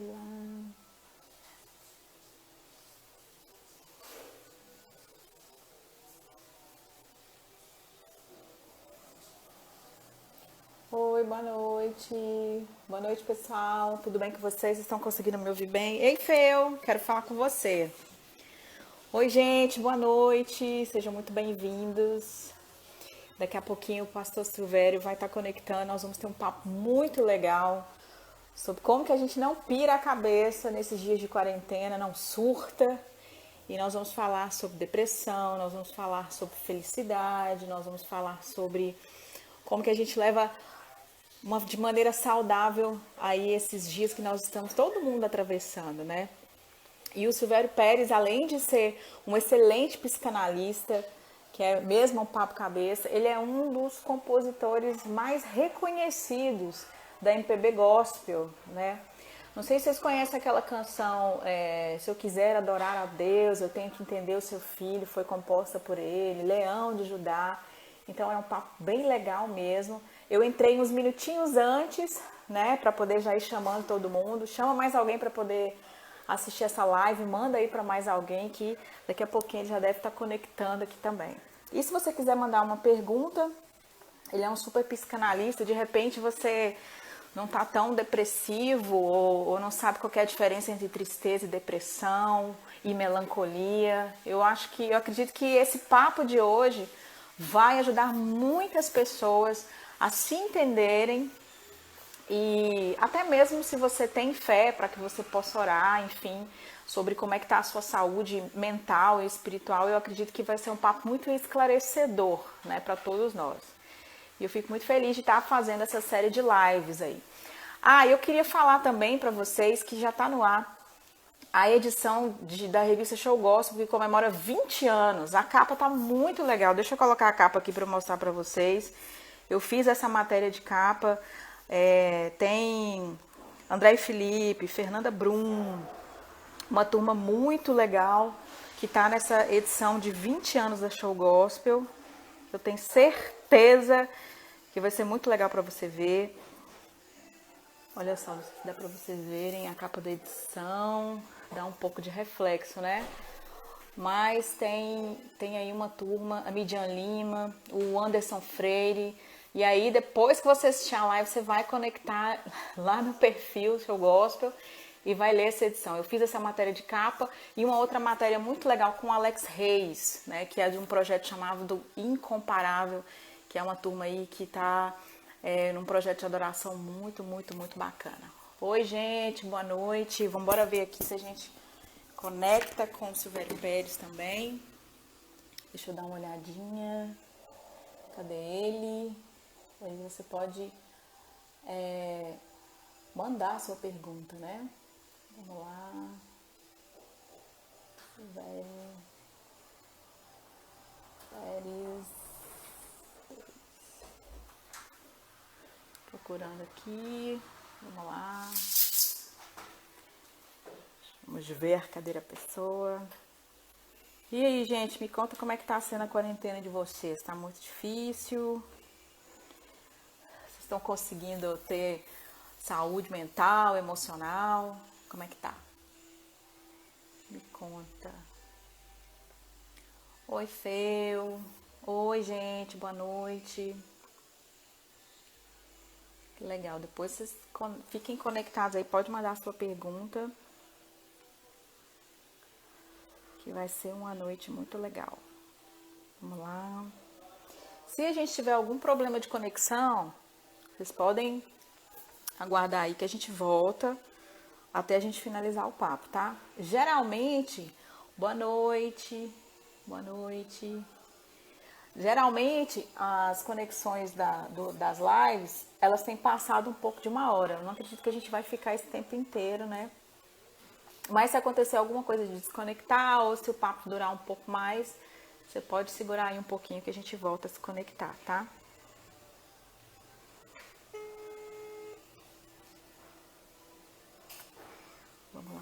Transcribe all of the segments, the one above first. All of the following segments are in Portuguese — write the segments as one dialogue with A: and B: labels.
A: Olá. Oi, boa noite. Boa noite, pessoal. Tudo bem com vocês? Estão conseguindo me ouvir bem? Ei, Feu, quero falar com você. Oi, gente, boa noite. Sejam muito bem-vindos. Daqui a pouquinho o pastor Silvério vai estar conectando. Nós vamos ter um papo muito legal sobre como que a gente não pira a cabeça nesses dias de quarentena, não surta. E nós vamos falar sobre depressão, nós vamos falar sobre felicidade, nós vamos falar sobre como que a gente leva de maneira saudável aí esses dias que nós estamos todo mundo atravessando, né? E o Silvério Pérez, além de ser um excelente psicanalista, que é mesmo um papo cabeça, ele é um dos compositores mais reconhecidos da MPB Gospel, né? Não sei se vocês conhecem aquela canção Se Eu Quiser Adorar a Deus, Eu Tenho que Entender o Seu Filho, foi composta por ele, Leão de Judá. Então é um papo bem legal mesmo. Eu entrei uns minutinhos antes, né, para poder já ir chamando todo mundo. Chama mais alguém para poder assistir essa live, manda aí para mais alguém que daqui a pouquinho ele já deve estar conectando aqui também. E se você quiser mandar uma pergunta, ele é um super psicanalista, de repente você não está tão depressivo ou não sabe qual é a diferença entre tristeza e depressão e melancolia. Eu acredito que esse papo de hoje vai ajudar muitas pessoas a se entenderem e até mesmo se você tem fé para que você possa orar, enfim, sobre como é que está a sua saúde mental e espiritual, eu acredito que vai ser um papo muito esclarecedor, né, para todos nós. E eu fico muito feliz de estar fazendo essa série de lives aí. Eu queria falar também para vocês que já está no ar a edição da revista Show Gospel, que comemora 20 anos. A capa tá muito legal. Deixa eu colocar a capa aqui para mostrar para vocês. Eu fiz essa matéria de capa. Tem André e Felipe, Fernanda Brum, uma turma muito legal que está nessa edição de 20 anos da Show Gospel. Eu tenho certeza que vai ser muito legal para você ver. Olha só, dá para vocês verem a capa da edição, dá um pouco de reflexo, né? Mas tem aí uma turma, a Midian Lima, o Anderson Freire. E aí, depois que você assistir a live, você vai conectar lá no perfil Show Gospel e vai ler essa edição. Eu fiz essa matéria de capa e uma outra matéria muito legal com o Alex Reis, né? Que é de um projeto chamado do Incomparável, que é uma turma aí que está num projeto de adoração muito, muito, muito bacana. Oi, gente, boa noite. Vamos embora ver aqui se a gente conecta com o Silvério Pérez também. Deixa eu dar uma olhadinha. Cadê ele? Aí você pode mandar a sua pergunta, né? Vamos lá. Silvério Pérez. Procurando aqui. Vamos lá. Vamos ver, cadê a pessoa? E aí, gente, me conta como é que tá sendo a quarentena de vocês. Tá muito difícil? Vocês estão conseguindo ter saúde mental, emocional? Como é que tá? Me conta. Oi, Feu. Oi, gente, boa noite. Que legal. Depois vocês fiquem conectados aí. Pode mandar a sua pergunta. Que vai ser uma noite muito legal. Vamos lá. Se a gente tiver algum problema de conexão, vocês podem aguardar aí que a gente volta até a gente finalizar o papo, tá? Geralmente, boa noite. Geralmente, as conexões das lives, elas têm passado um pouco de uma hora. Eu não acredito que a gente vai ficar esse tempo inteiro, né? Mas se acontecer alguma coisa de desconectar ou se o papo durar um pouco mais, você pode segurar aí um pouquinho que a gente volta a se conectar, tá? Vamos lá.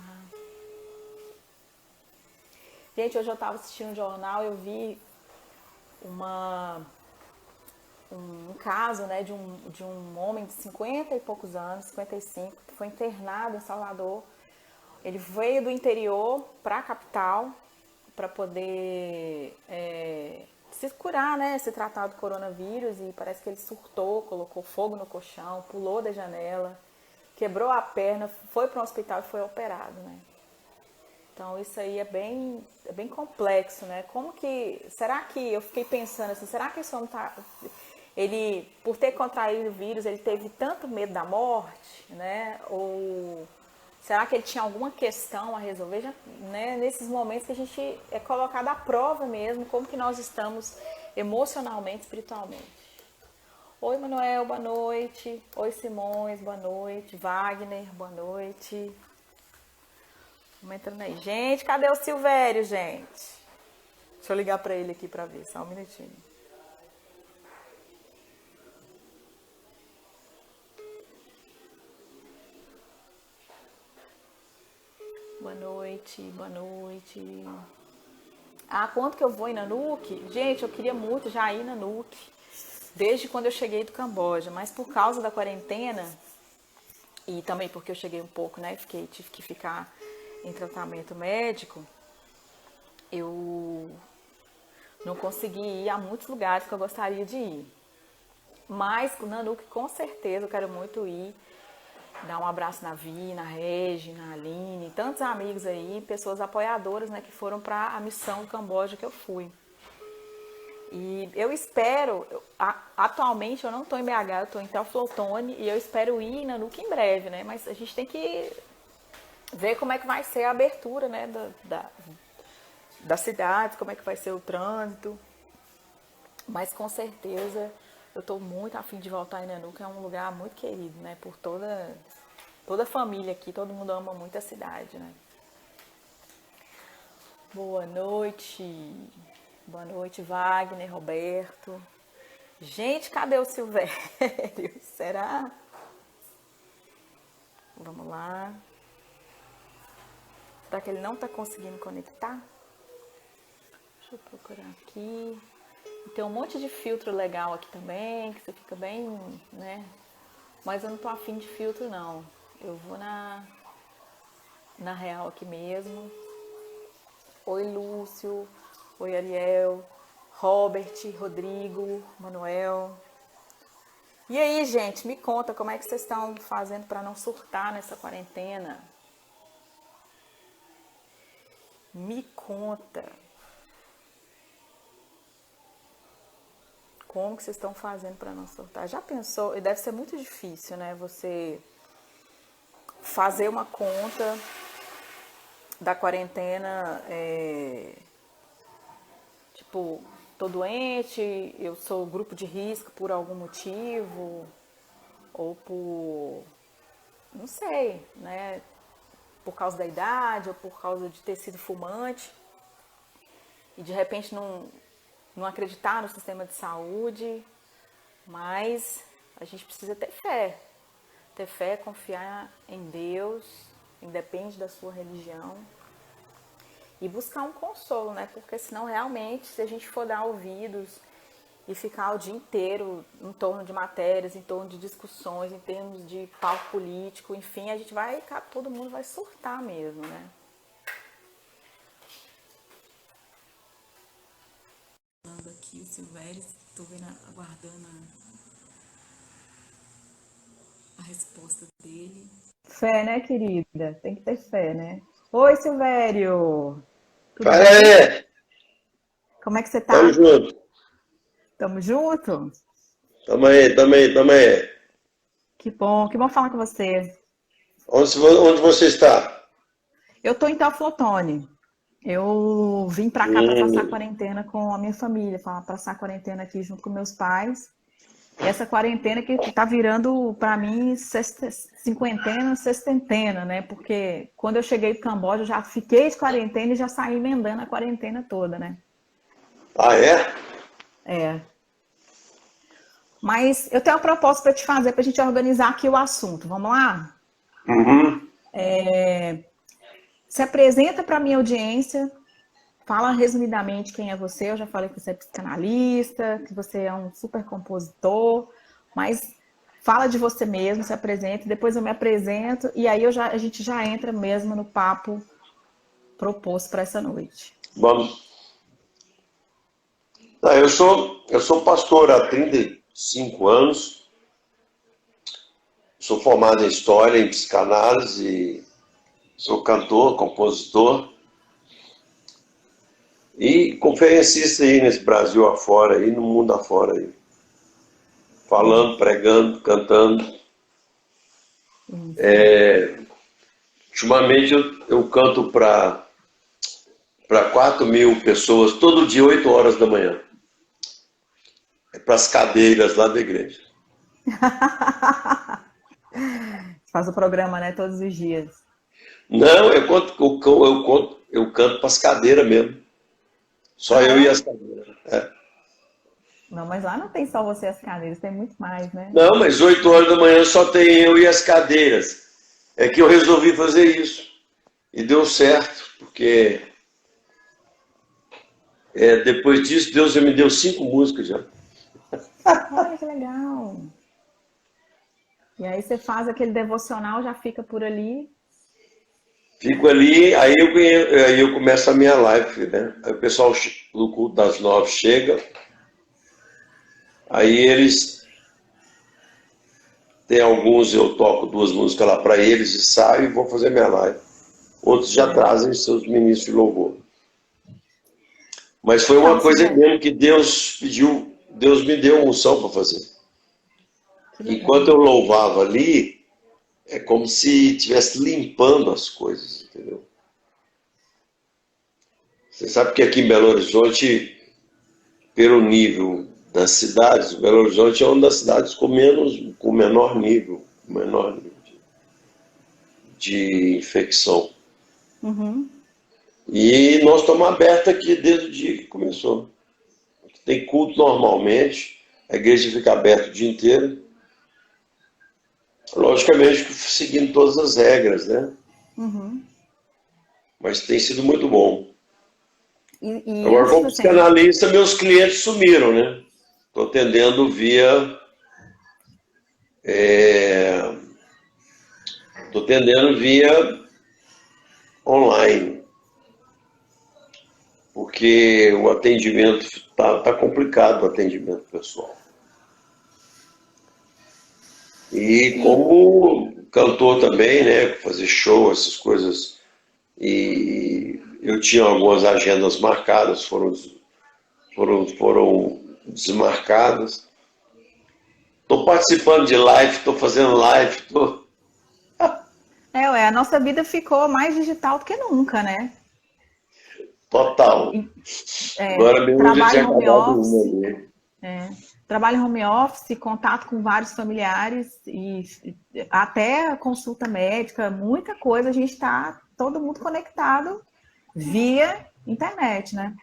A: Gente, hoje eu estava assistindo um jornal, eu vi um caso, né, de um homem de 50 e poucos anos, 55, que foi internado em Salvador. Ele veio do interior para a capital para poder se curar, né, se tratar do coronavírus, e parece que ele surtou, colocou fogo no colchão, pulou da janela, quebrou a perna, foi para um hospital e foi operado, né? Então isso aí é bem complexo, né? Como que, será que, eu fiquei pensando assim, será que esse homem tá, ele, por ter contraído o vírus, ele teve tanto medo da morte, né? Ou será que ele tinha alguma questão a resolver, já, né? Nesses momentos que a gente é colocado à prova mesmo, como que nós estamos emocionalmente, espiritualmente. Oi, Manuel, boa noite. Oi, Simões, boa noite. Wagner, boa noite. Vamos entrando aí. Gente, cadê o Silvério, gente? Deixa eu ligar para ele aqui para ver, só um minutinho. Boa noite, boa noite. Ah, quanto que eu vou em Nanuque? Gente, eu queria muito já ir em Nanuque, desde quando eu cheguei do Camboja, mas por causa da quarentena, e também porque eu cheguei um pouco, né, tive que ficar em tratamento médico, eu não consegui ir a muitos lugares que eu gostaria de ir. Mas o Nanuque, com certeza, eu quero muito ir, dar um abraço na Vi, na Regi, na Aline, tantos amigos aí, pessoas apoiadoras, né, que foram para a missão do Camboja que eu fui. E eu espero, atualmente eu não estou em BH, eu estou em Teoflotone, e eu espero ir em Nanuque em breve, né, mas a gente tem que ver como é que vai ser a abertura, né, da cidade, como é que vai ser o trânsito. Mas com certeza eu estou muito afim de voltar em Nanuque, é um lugar muito querido, né, por toda a família aqui, todo mundo ama muito a cidade, né. Boa noite, Wagner, Roberto. Gente, cadê o Silvério? Será? Vamos lá. Será que ele não está conseguindo conectar? Deixa eu procurar aqui. Tem um monte de filtro legal aqui também, que você fica bem, né? Mas eu não tô afim de filtro, não. Eu vou na real aqui mesmo. Oi, Lúcio. Oi, Ariel. Robert, Rodrigo, Manuel. E aí, gente, me conta como é que vocês estão fazendo para não surtar nessa quarentena? Me conta. Como que vocês estão fazendo para não surtar? Já pensou? E deve ser muito difícil, né? Você fazer uma conta da quarentena, tipo, tô doente, eu sou grupo de risco por algum motivo, ou por, não sei, né? Por causa da idade, ou por causa de ter sido fumante, e de repente não acreditar no sistema de saúde, mas a gente precisa ter fé, confiar em Deus, independe da sua religião, e buscar um consolo, né? Porque senão realmente, se a gente for dar ouvidos e ficar o dia inteiro em torno de matérias, em torno de discussões, em termos de palco político, enfim, todo mundo vai surtar mesmo, né? Aqui o Silvério, estou aguardando a resposta dele. Fé, né, querida? Tem que ter fé, né? Oi, Silvério! Tudo
B: Fala
A: bem?
B: aí,
A: Como é que você
B: tamo
A: tá?
B: junto.
A: Tamo junto?
B: Tamo aí.
A: Que bom falar com você.
B: Onde você está?
A: Eu tô em Teoflotone. Eu vim pra cá pra passar a
B: Hum.
A: quarentena com a minha família, pra passar a quarentena aqui junto com meus pais. E essa quarentena que tá virando, pra mim, cinquentena, sextentena, né? Porque quando eu cheguei do Camboja, eu já fiquei de quarentena e já saí emendando a quarentena toda, né?
B: Ah, é?
A: É. Mas eu tenho uma proposta para te fazer, para a gente organizar aqui o assunto. Vamos lá?
B: Uhum.
A: Se apresenta para a minha audiência, fala resumidamente quem é você. Eu já falei que você é psicanalista, que você é um super compositor, Mas fala de você mesmo, se apresenta, depois eu me apresento e aí a gente já entra mesmo no papo proposto para essa noite.
B: Vamos. Eu sou pastor há 35 anos, sou formado em História, em Psicanálise, sou cantor, compositor e conferencista aí nesse Brasil afora, aí no mundo afora, aí, falando, pregando, cantando. Ultimamente eu canto para 4.000 pessoas todo dia, 8 horas da manhã. É para as cadeiras lá da igreja.
A: Faz o programa, né, todos os dias.
B: Não, eu canto para as cadeiras mesmo. Só eu e as cadeiras.
A: Não, mas lá não tem só você e as cadeiras, tem muito mais, né?
B: Não, mas 8 horas da manhã só tem eu e as cadeiras. É que eu resolvi fazer isso. E deu certo, porque depois disso Deus já me deu 5 músicas já.
A: Olha que legal. E aí você faz aquele devocional, já fica por ali.
B: Fico ali, aí eu começo a minha live, né? Aí o pessoal do culto das 9 chega, aí eles tem alguns, eu toco 2 músicas lá para eles e saio e vou fazer minha live. Outros já trazem seus ministros de louvor. Mas foi uma coisa mesmo que Deus pediu, Deus me deu unção para fazer. Enquanto eu louvava ali, é como se estivesse limpando as coisas, entendeu? Você sabe que aqui em Belo Horizonte, pelo nível das cidades, Belo Horizonte é uma das cidades com menor nível de infecção.
A: Uhum.
B: E nós estamos abertos aqui desde o dia que começou. Tem culto normalmente, a igreja fica aberta o dia inteiro. Logicamente seguindo todas as regras, né?
A: Uhum.
B: Mas tem sido muito bom.
A: E
B: Agora, como psicanalista, meus clientes sumiram, né? Estou atendendo via online. Porque o atendimento tá complicado, o atendimento pessoal. E como cantor também, né? Fazer show, essas coisas. E eu tinha algumas agendas marcadas, foram desmarcadas. Estou participando de live, estou fazendo live.
A: a nossa vida ficou mais digital do que nunca, né?
B: Total. Agora mesmo eu já tinha acabado uma ali.
A: Trabalho em home office, contato com vários familiares e até consulta médica, muita coisa, a gente está todo mundo conectado via internet, né?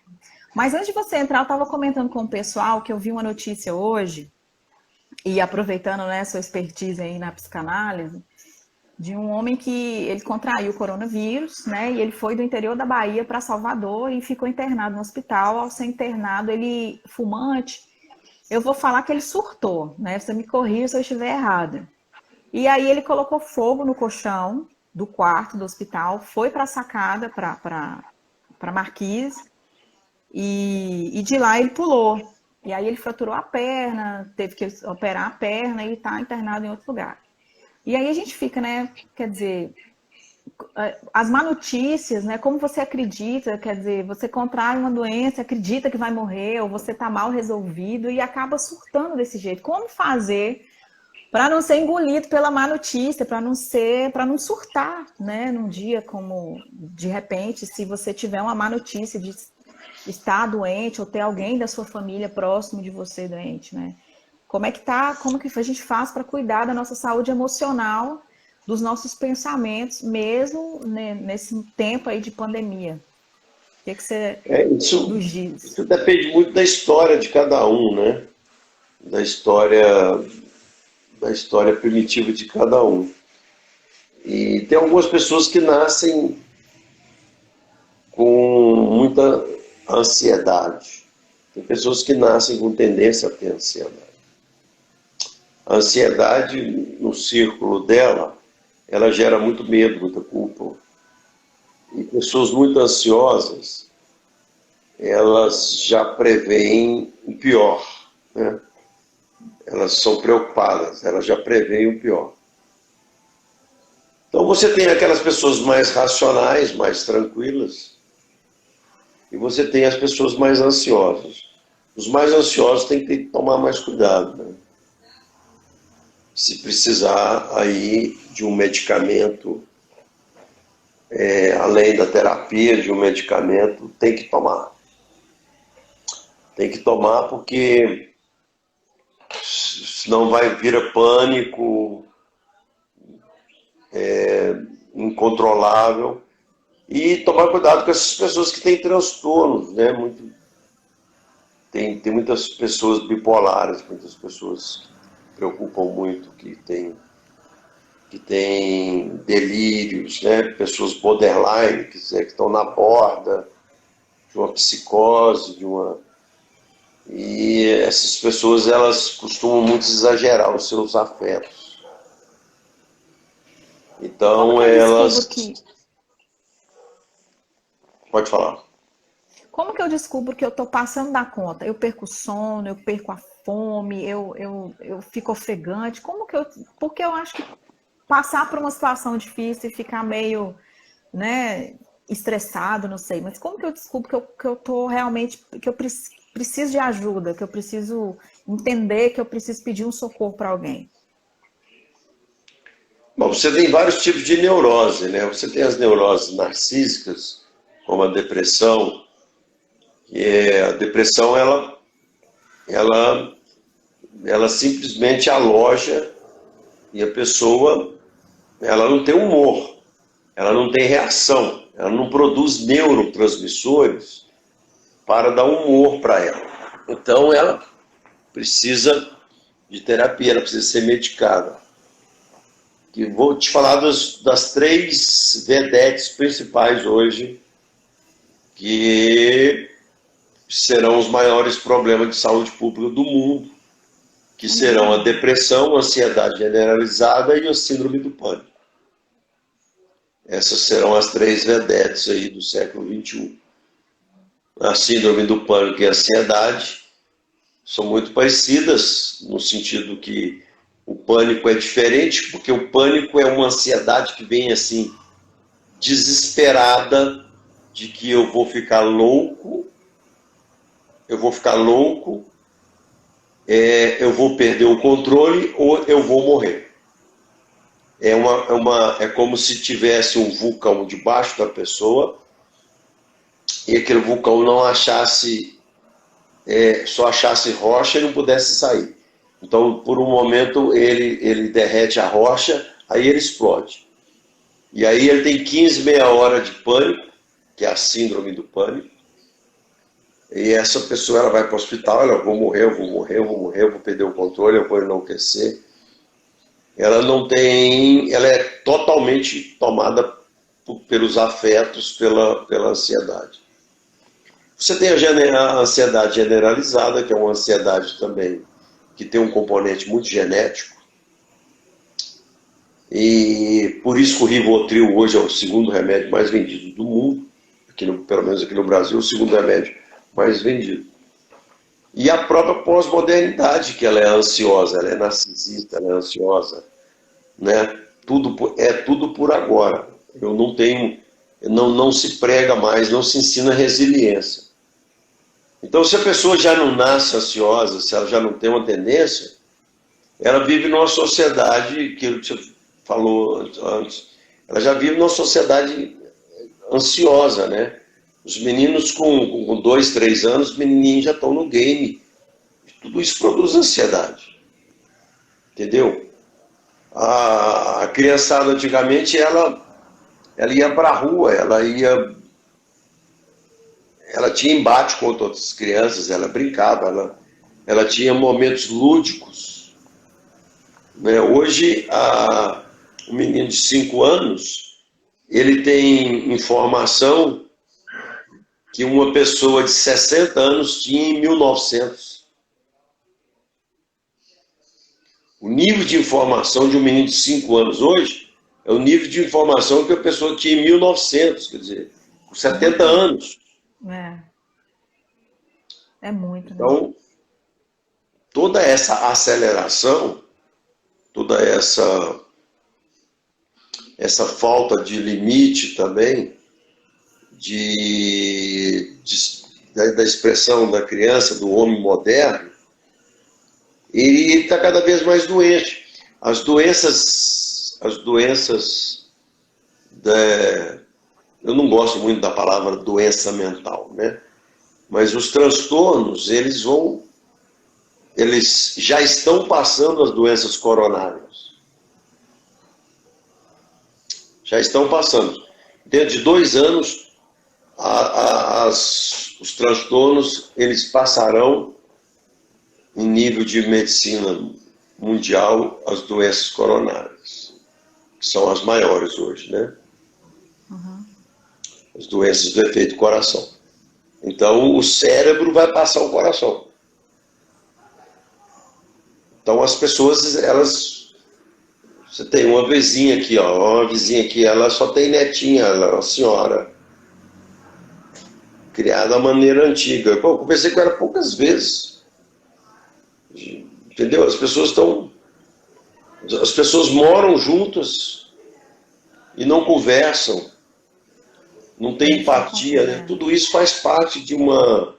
A: Mas antes de você entrar, eu estava comentando com o pessoal que eu vi uma notícia hoje, e aproveitando, né, sua expertise aí na psicanálise, de um homem que ele contraiu o coronavírus, né? E ele foi do interior da Bahia para Salvador e ficou internado no hospital. Ao ser internado, ele fumante, eu vou falar que ele surtou, né? Você me corrija se eu estiver errada. E aí ele colocou fogo no colchão do quarto do hospital, foi para a sacada, para marquise, e de lá ele pulou. E aí ele fraturou a perna, teve que operar a perna e está internado em outro lugar. E aí a gente fica, né? Quer dizer, as má notícias, né? Como você acredita, quer dizer, você contrai uma doença, acredita que vai morrer, ou você está mal resolvido e acaba surtando desse jeito. Como fazer para não ser engolido pela má notícia, para não surtar, né? Num dia como, de repente, se você tiver uma má notícia de estar doente ou ter alguém da sua família próximo de você doente, né? Como que a gente faz para cuidar da nossa saúde emocional, dos nossos pensamentos, mesmo, né, nesse tempo aí de pandemia? O que você nos diz?
B: Isso depende muito da história de cada um, né? Da história primitiva de cada um. E tem algumas pessoas que nascem com muita ansiedade. Tem pessoas que nascem com tendência a ter ansiedade. A ansiedade, no círculo dela, ela gera muito medo, muita culpa. E pessoas muito ansiosas, elas já preveem o pior, né? Elas são preocupadas, elas já preveem o pior. Então você tem aquelas pessoas mais racionais, mais tranquilas, e você tem as pessoas mais ansiosas. Os mais ansiosos têm que tomar mais cuidado, né? Se precisar aí de um medicamento, além da terapia, de um medicamento, tem que tomar. Tem que tomar porque senão vai vir pânico, incontrolável. E tomar cuidado com essas pessoas que têm transtornos, né? Tem muitas pessoas bipolares, muitas pessoas que preocupam muito, que têm delírios, né? Pessoas borderline, que estão na borda de uma psicose, E essas pessoas, elas costumam muito exagerar os seus afetos. Então, elas... Pode falar.
A: Como que eu descubro que eu estou passando da conta? Eu perco o sono, eu perco a fome, eu fico ofegante. Porque eu acho que passar por uma situação difícil e ficar meio, né, estressado, não sei. Mas como que eu descubro que eu tô realmente, que eu preciso de ajuda, que eu preciso entender que eu preciso pedir um socorro para alguém?
B: Bom, você tem vários tipos de neurose, né? Você tem as neuroses narcísicas, como a depressão, a depressão, ela simplesmente aloja e a pessoa, ela não tem humor, ela não tem reação, ela não produz neurotransmissores para dar humor para ela. Então, ela precisa de terapia, ela precisa ser medicada. E vou te falar das 3 vedetes principais hoje, que serão os maiores problemas de saúde pública do mundo, que serão a depressão, a ansiedade generalizada e a síndrome do pânico. Essas serão as 3 vedetes aí do século XXI. A síndrome do pânico e a ansiedade são muito parecidas, no sentido que o pânico é diferente, porque o pânico é uma ansiedade que vem assim, desesperada, de que eu vou ficar louco, eu vou perder o controle ou eu vou morrer. É como se tivesse um vulcão debaixo da pessoa e aquele vulcão não achasse, só achasse rocha e não pudesse sair. Então, por um momento, ele derrete a rocha, aí ele explode. E aí ele tem 15, meia hora de pânico, que é a síndrome do pânico. E essa pessoa, ela vai para o hospital, eu vou morrer, eu vou perder o controle, eu vou enlouquecer. Ela é totalmente tomada pelos afetos, pela ansiedade. Você tem a ansiedade generalizada, que é uma ansiedade também que tem um componente muito genético. E por isso que o Rivotril hoje é o segundo remédio mais vendido do mundo, pelo menos aqui no Brasil, o segundo remédio mais vendido. E a própria pós-modernidade, que ela é ansiosa, ela é narcisista, ela é ansiosa, né? É tudo por agora. Eu não tenho, não se prega mais, não se ensina resiliência. Então, se a pessoa já não nasce ansiosa, se ela já não tem uma tendência, ela vive numa sociedade, que você falou antes, ela já vive numa sociedade ansiosa, né? Os meninos com 2, 3 anos, os menininhos já estão no game. Tudo isso produz ansiedade. Entendeu? A criançada antigamente, ela ia para a rua, ela tinha embate com outras crianças, ela brincava, ela tinha momentos lúdicos. Né? Hoje, o menino de 5 anos, ele tem informação que uma pessoa de 60 anos tinha em 1900. O nível de informação de um menino de 5 anos hoje é o nível de informação que a pessoa tinha em 1900, quer dizer, com 70 anos.
A: É muito, né?
B: Então, toda essa aceleração, toda essa falta de limite também, da expressão da criança, do homem moderno, ele está cada vez mais doente. As doenças, eu não gosto muito da palavra doença mental, né? Mas os transtornos, eles já estão passando as doenças coronárias. Já estão passando. Dentro de 2 anos, os transtornos, eles passarão em nível de medicina mundial as doenças coronárias, que são as maiores hoje, né? As doenças do efeito coração. Então, o cérebro vai passar o coração. Então, as pessoas, você tem uma vizinha aqui, ó, uma vizinha aqui, ela só tem netinha, ela é uma senhora, criada da maneira antiga. Eu conversei com ela poucas vezes. Entendeu? As pessoas moram juntas e não conversam, não tem empatia, né? Tudo isso faz parte de uma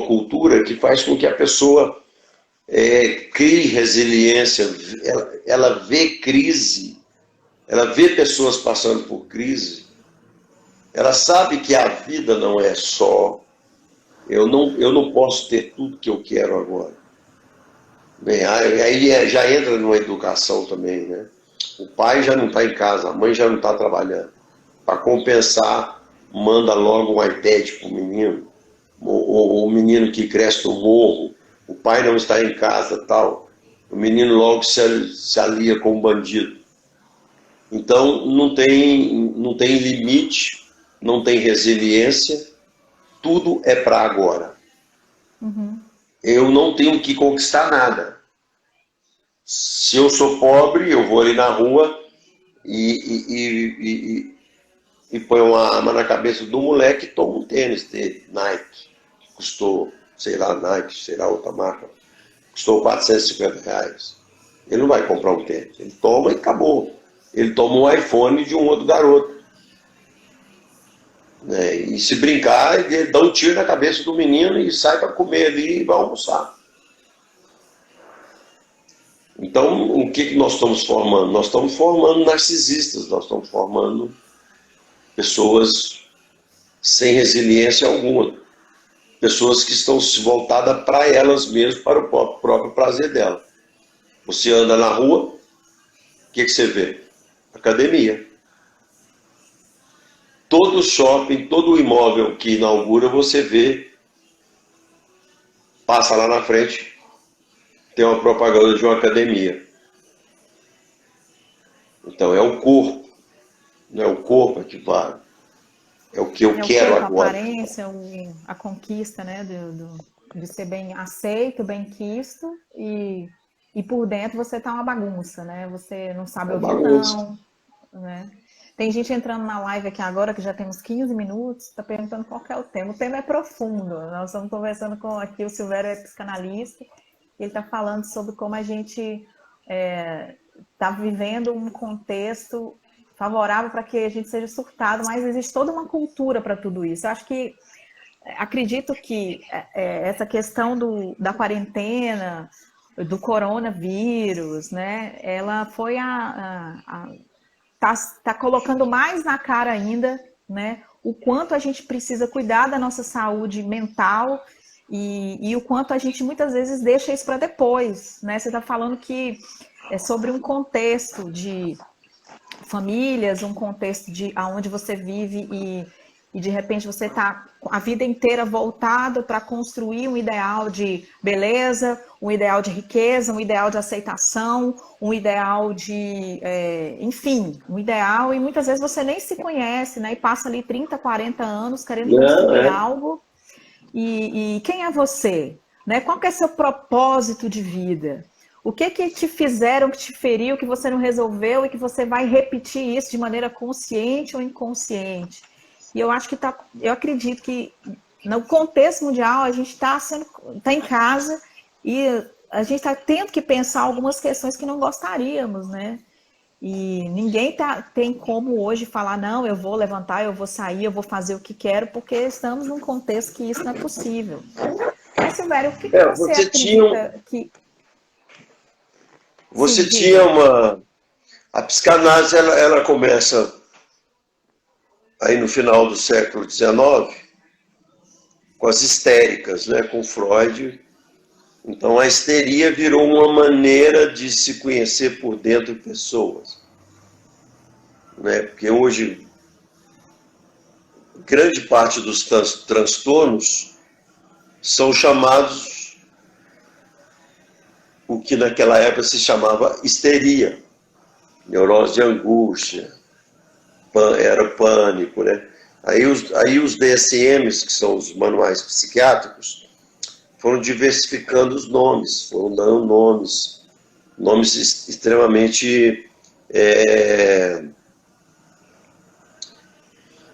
B: cultura que faz com que a pessoa crie resiliência, ela vê crise, ela vê pessoas passando por crise, ela sabe que a vida não é só, eu não posso ter tudo que eu quero agora. Bem, aí já entra numa educação também, né? O pai já não está em casa, a mãe já não está trabalhando. Para compensar, manda logo um iPad para o menino, ou o menino que cresce no morro, o pai não está em casa, tal. O menino logo se alia com o bandido. Então, não tem limite, não tem resiliência, tudo é para agora. Eu não tenho que conquistar nada. Se eu sou pobre, eu vou ali na rua e põe uma arma na cabeça do moleque e toma um tênis dele, Nike, que custou, sei lá, Nike, sei lá, outra marca, custou R$ 450. Ele não vai comprar um tênis, ele toma e acabou. Ele toma um iPhone de um outro garoto. Né? E se brincar, ele dá um tiro na cabeça do menino e sai para comer ali e vai almoçar. Então, o que nós estamos formando? Nós estamos formando narcisistas, nós estamos formando pessoas sem resiliência alguma, pessoas que estão voltadas para elas mesmas, para o próprio prazer dela. Você anda na rua, o que você vê? Academia. Todo shopping, todo imóvel que inaugura, você vê, passa lá na frente, tem uma propaganda de uma academia. Então é o corpo, não é o corpo que vale, é o que eu quero agora.
A: A aparência, a conquista, né, de ser bem aceito, bem quisto, e por dentro você tá uma bagunça, né? Você não sabe ouvir não, né? Tem gente entrando na live aqui agora, que já temos 15 minutos, está perguntando qual que é o tema. O tema é profundo. Nós estamos conversando com aqui o Silvério, é psicanalista. Ele está falando sobre como a gente está vivendo um contexto favorável para que a gente seja surtado, mas existe toda uma cultura para tudo isso. Eu acredito que essa questão da quarentena, do coronavírus, né, ela foi tá colocando mais na cara ainda, né, o quanto a gente precisa cuidar da nossa saúde mental e o quanto a gente muitas vezes deixa isso para depois, né? Você está falando que é sobre um contexto de famílias, um contexto de aonde você vive e de repente você está a vida inteira voltado para construir um ideal de beleza, um ideal de riqueza, um ideal de aceitação, um ideal de, enfim, um ideal, e muitas vezes você nem se conhece, né? E passa ali 30, 40 anos querendo construir algo. E quem é você? né? Qual que é seu propósito de vida? O que te fizeram, que te feriu, que você não resolveu e que você vai repetir isso de maneira consciente ou inconsciente? E eu acho que eu acredito que no contexto mundial a gente está em casa e a gente está tendo que pensar algumas questões que não gostaríamos, né? E ninguém tem como hoje falar, não, eu vou levantar, eu vou sair, eu vou fazer o que quero, porque estamos num contexto que isso não é possível. Mas, Silvério, o que você acredita que...
B: Você tinha uma... A psicanálise, ela começa aí no final do século XIX, com as histéricas, né, com Freud. Então, a histeria virou uma maneira de se conhecer por dentro de pessoas. Né? Porque hoje, grande parte dos transtornos são chamados o que naquela época se chamava histeria, neurose de angústia, era pânico, né? Aí os DSMs, que são os manuais psiquiátricos, foram diversificando os nomes, foram dando nomes extremamente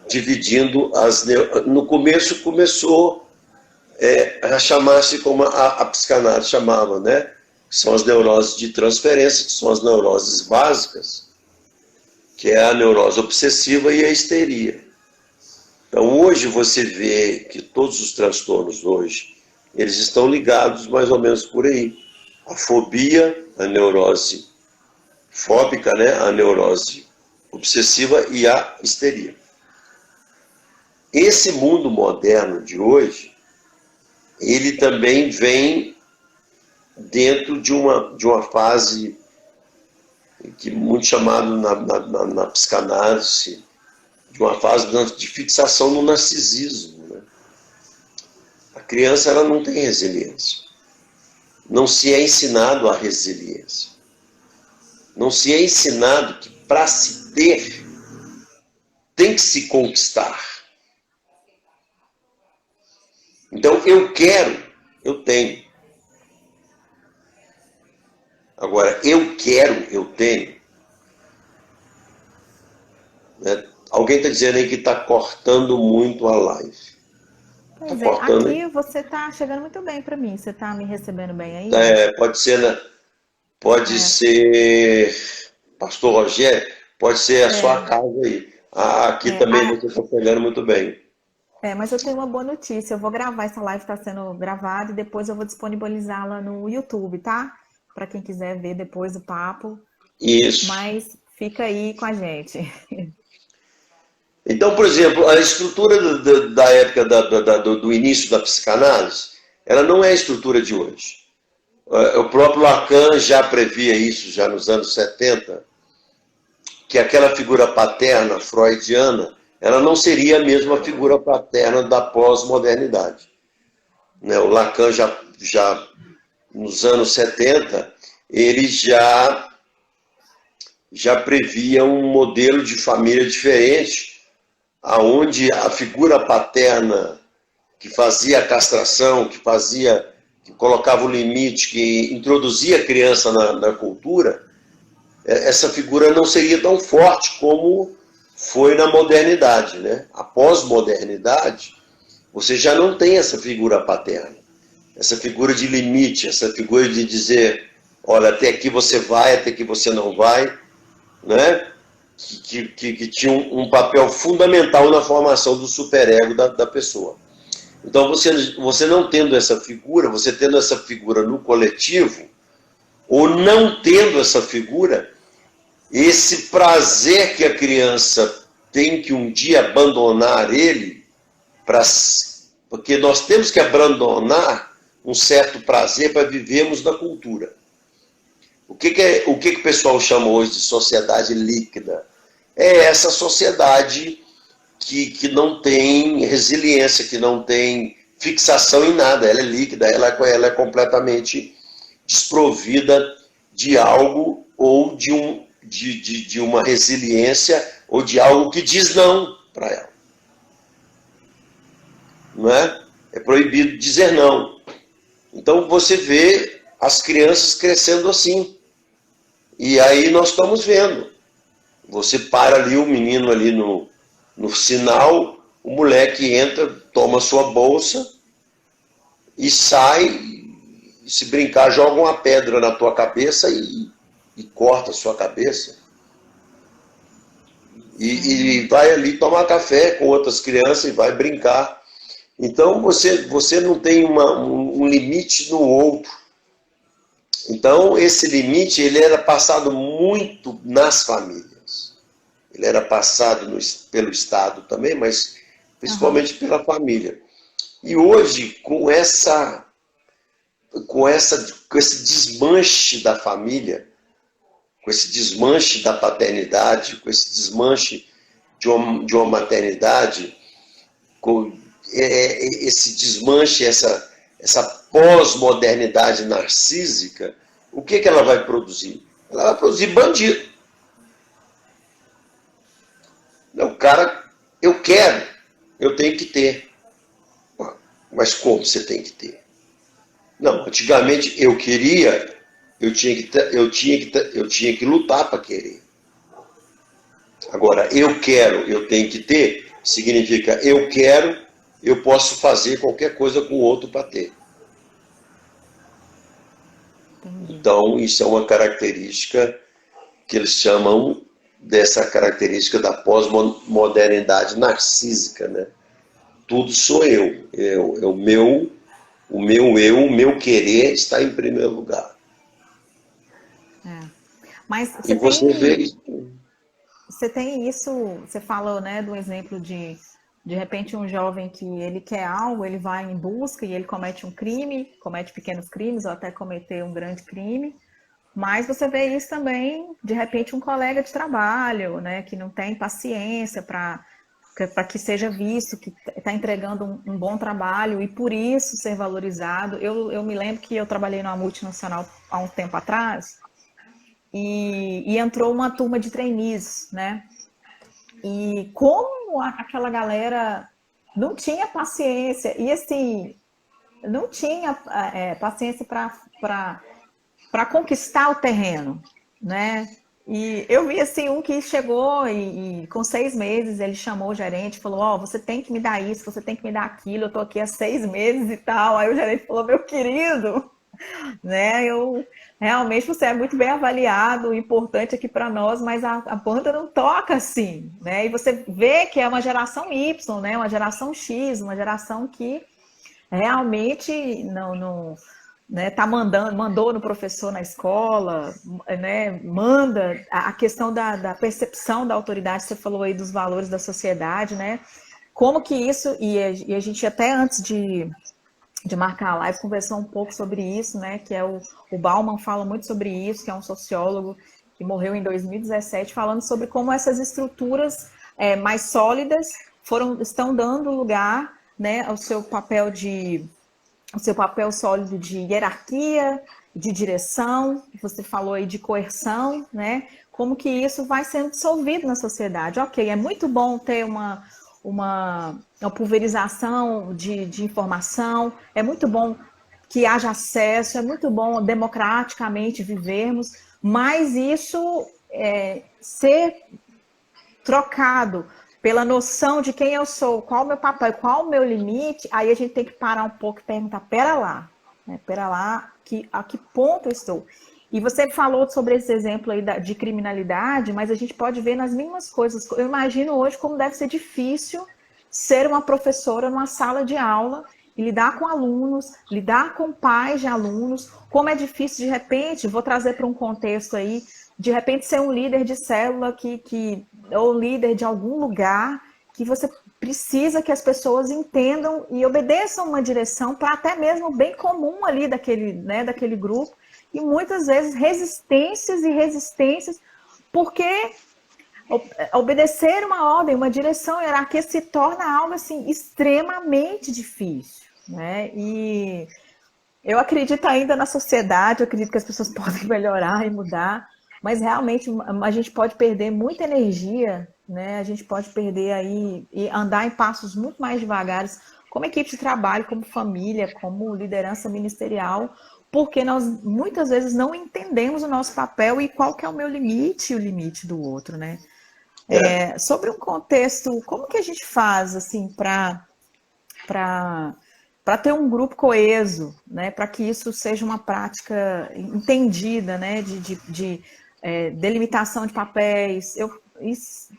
B: dividindo no começo começou a chamar-se como a psicanálise chamava, né? Que são as neuroses de transferência, que são as neuroses básicas, que é a neurose obsessiva e a histeria. Então, hoje você vê que todos os transtornos hoje, eles estão ligados mais ou menos por aí. A fobia, a neurose fóbica, né? A neurose obsessiva e a histeria. Esse mundo moderno de hoje, ele também vem dentro de uma fase que muito chamado na psicanálise, de uma fase de fixação no narcisismo. Né? A criança ela não tem resiliência. Não se é ensinado a resiliência. Não se é ensinado que para se ter, tem que se conquistar. Então, eu quero, eu tenho. Agora, eu quero, eu tenho. Né? Alguém está dizendo aí que está cortando muito a live.
A: Pois é, aqui você está chegando muito bem para mim. Você está me recebendo bem aí?
B: Pode ser, né? Pode ser, Pastor Rogério, pode ser a sua casa aí. Aqui também você está pegando muito bem.
A: Mas eu tenho uma boa notícia. Eu vou gravar, essa live está sendo gravada e depois eu vou disponibilizá-la no YouTube, tá? Para quem quiser ver depois o papo.
B: Isso.
A: Mas fica aí com a gente.
B: Então, por exemplo, a estrutura da época do início da psicanálise, ela não é a estrutura de hoje. O próprio Lacan já previa isso, já nos anos 70, que aquela figura paterna freudiana, ela não seria a mesma figura paterna da pós-modernidade. Né? O Lacan já nos anos 70, ele já previa um modelo de família diferente, aonde a figura paterna que fazia a castração, que colocava o limite, que introduzia a criança na cultura, essa figura não seria tão forte como foi na modernidade, né? A pós-modernidade, você já não tem essa figura paterna, essa figura de limite, essa figura de dizer, olha, até aqui você vai, até aqui você não vai, né? Que tinha um papel fundamental na formação do superego da pessoa. Então, você não tendo essa figura, você tendo essa figura no coletivo, ou não tendo essa figura, esse prazer que a criança tem que um dia abandonar ele, porque nós temos que abandonar um certo prazer para vivermos na cultura. O que o pessoal chama hoje de sociedade líquida? É essa sociedade que não tem resiliência, que não tem fixação em nada, ela é líquida, ela é completamente desprovida de algo ou de uma resiliência ou de algo que diz não para ela. Não é? É proibido dizer não. Então você vê as crianças crescendo assim. E aí nós estamos vendo. Você para ali, o menino ali no sinal, o moleque entra, toma sua bolsa e sai, e se brincar, joga uma pedra na tua cabeça e corta a sua cabeça. E vai ali tomar café com outras crianças e vai brincar. Então você não tem um limite no outro. Então esse limite ele era passado muito nas famílias. Ele era passado pelo Estado também, mas principalmente pela família. E hoje, com esse desmanche da família, com esse desmanche da paternidade, com esse desmanche de uma maternidade, com esse desmanche, essa pós-modernidade narcísica, o que ela vai produzir? Ela vai produzir bandido. O cara, eu quero, eu tenho que ter. Mas como você tem que ter? Não, antigamente eu queria, eu tinha que lutar para querer. Agora, eu quero, eu tenho que ter, significa eu quero, eu posso fazer qualquer coisa com o outro para ter. Então, isso é uma característica que eles chamam dessa característica da pós-modernidade narcísica, né? Tudo sou eu. O meu eu, o meu querer está em primeiro lugar.
A: Mas
B: e você vê isso.
A: Você tem isso, você falou, né, do exemplo de repente um jovem que ele quer algo, ele vai em busca e ele comete um crime, comete pequenos crimes ou até cometer um grande crime. Mas você vê isso também, de repente, um colega de trabalho, né, que não tem paciência para que seja visto, que está entregando um bom trabalho e por isso ser valorizado. Eu me lembro que eu trabalhei numa multinacional há um tempo atrás e entrou uma turma de trainees, né? E como aquela galera não tinha paciência, e assim, não tinha paciência para conquistar o terreno, né? E eu vi assim um que chegou e com 6 meses ele chamou o gerente, falou: ó, você tem que me dar isso, você tem que me dar aquilo, eu tô aqui há 6 meses e tal. Aí o gerente falou: meu querido, né? Realmente você é muito bem avaliado, importante aqui para nós, mas a banda não toca assim, né? E você vê que é uma geração Y, né? Uma geração X, uma geração que realmente não né, mandou no professor na escola, né, manda a questão da percepção da autoridade, você falou aí dos valores da sociedade, né? Como que isso, e a gente até antes de marcar a live conversou um pouco sobre isso, né? Que é o Bauman fala muito sobre isso, que é um sociólogo que morreu em 2017, falando sobre como essas estruturas mais sólidas estão dando lugar, né, ao seu papel sólido de hierarquia, de direção, você falou aí de coerção, né? Como que isso vai sendo dissolvido na sociedade. Ok, é muito bom ter uma pulverização de informação, é muito bom que haja acesso, é muito bom democraticamente vivermos, mas isso ser trocado pela noção de quem eu sou, qual o meu papel, qual o meu limite, aí a gente tem que parar um pouco e perguntar, pera lá, a que ponto eu estou? E você falou sobre esse exemplo aí de criminalidade, mas a gente pode ver nas mínimas coisas. Eu imagino hoje como deve ser difícil ser uma professora numa sala de aula e lidar com alunos, lidar com pais de alunos, como é difícil, de repente, vou trazer para um contexto aí, de repente ser um líder de célula ou líder de algum lugar que você precisa que as pessoas entendam e obedeçam uma direção para até mesmo o bem comum ali daquele grupo, e muitas vezes resistências, porque obedecer uma ordem, uma direção hierárquica se torna algo assim extremamente difícil, né? E eu acredito ainda na sociedade, eu acredito que as pessoas podem melhorar e mudar, mas realmente a gente pode perder muita energia, né? A gente pode perder aí e andar em passos muito mais devagares. como equipe de trabalho, como família, como liderança ministerial, porque nós muitas vezes não entendemos o nosso papel e qual que é o meu limite e o limite do outro, né? Sobre um contexto, como que a gente faz assim para ter um grupo coeso, né? Para que isso seja uma prática entendida, né? De delimitação de papéis.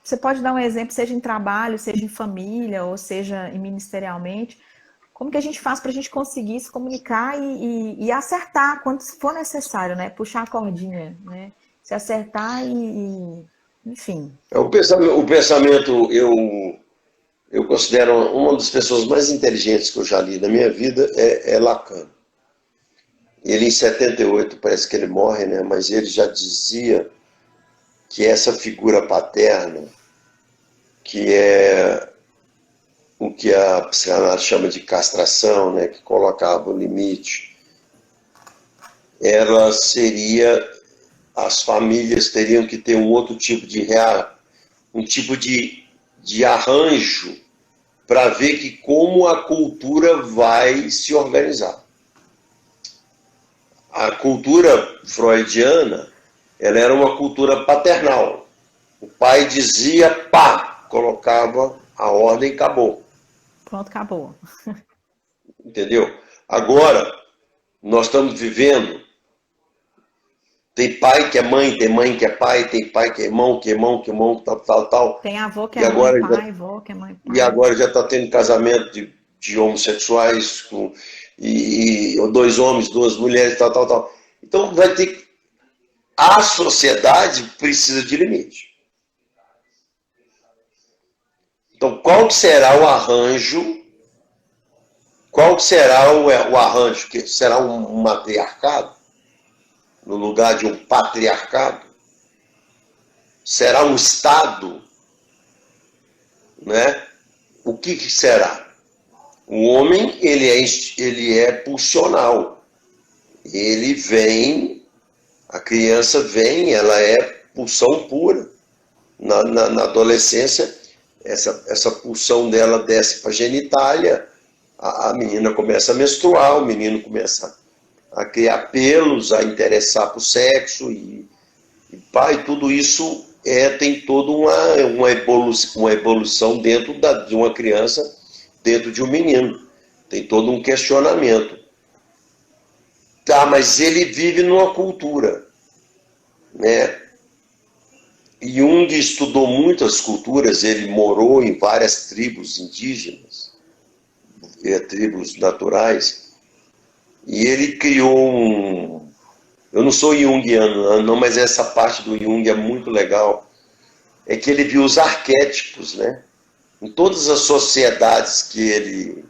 A: Você pode dar um exemplo, seja em trabalho, seja em família, ou seja ministerialmente. Como que a gente faz para a gente conseguir se comunicar e acertar quando for necessário, né? Puxar a cordinha, né? Se acertar enfim.
B: O pensamento eu considero uma das pessoas mais inteligentes que eu já li na minha vida é Lacan. Ele em 78 parece que ele morre, né? Mas ele já dizia que essa figura paterna, que é o que a psicanálise chama de castração, né? Que colocava o limite, ela seria, as famílias teriam que ter um outro tipo de arranjo para ver que como a cultura vai se organizar. A cultura freudiana, ela era uma cultura paternal. O pai dizia pá, colocava a ordem e acabou.
A: Pronto, acabou.
B: Entendeu? Agora, nós estamos vivendo, tem pai que é mãe, tem mãe que é pai, tem pai que é irmão, tal.
A: Tem avô que
B: E
A: é mãe,
B: agora
A: pai, avô que é mãe, pai.
B: E agora já está tendo casamento de homossexuais ou dois homens, duas mulheres, tal. Então vai ter. A sociedade precisa de limite. Então, qual que será o arranjo? Qual que será o arranjo? Que será um matriarcado? No lugar de um patriarcado? Será um Estado? Né? O que será? O homem, ele é pulsional. Ele vem, a criança vem, ela é pulsão pura. Na adolescência, essa pulsão dela desce para a genitália, a menina começa a menstruar, o menino começa a criar pelos, a interessar para o sexo, e tudo isso tem toda uma evolução dentro de uma criança, dentro de um menino. Tem todo um questionamento. Tá, mas ele vive numa cultura, né? Jung estudou muitas culturas, ele morou em várias tribos indígenas, tribos naturais, e ele criou eu não sou junguiano, não, mas essa parte do Jung é muito legal, é que ele viu os arquétipos, né? Em todas as sociedades que ele...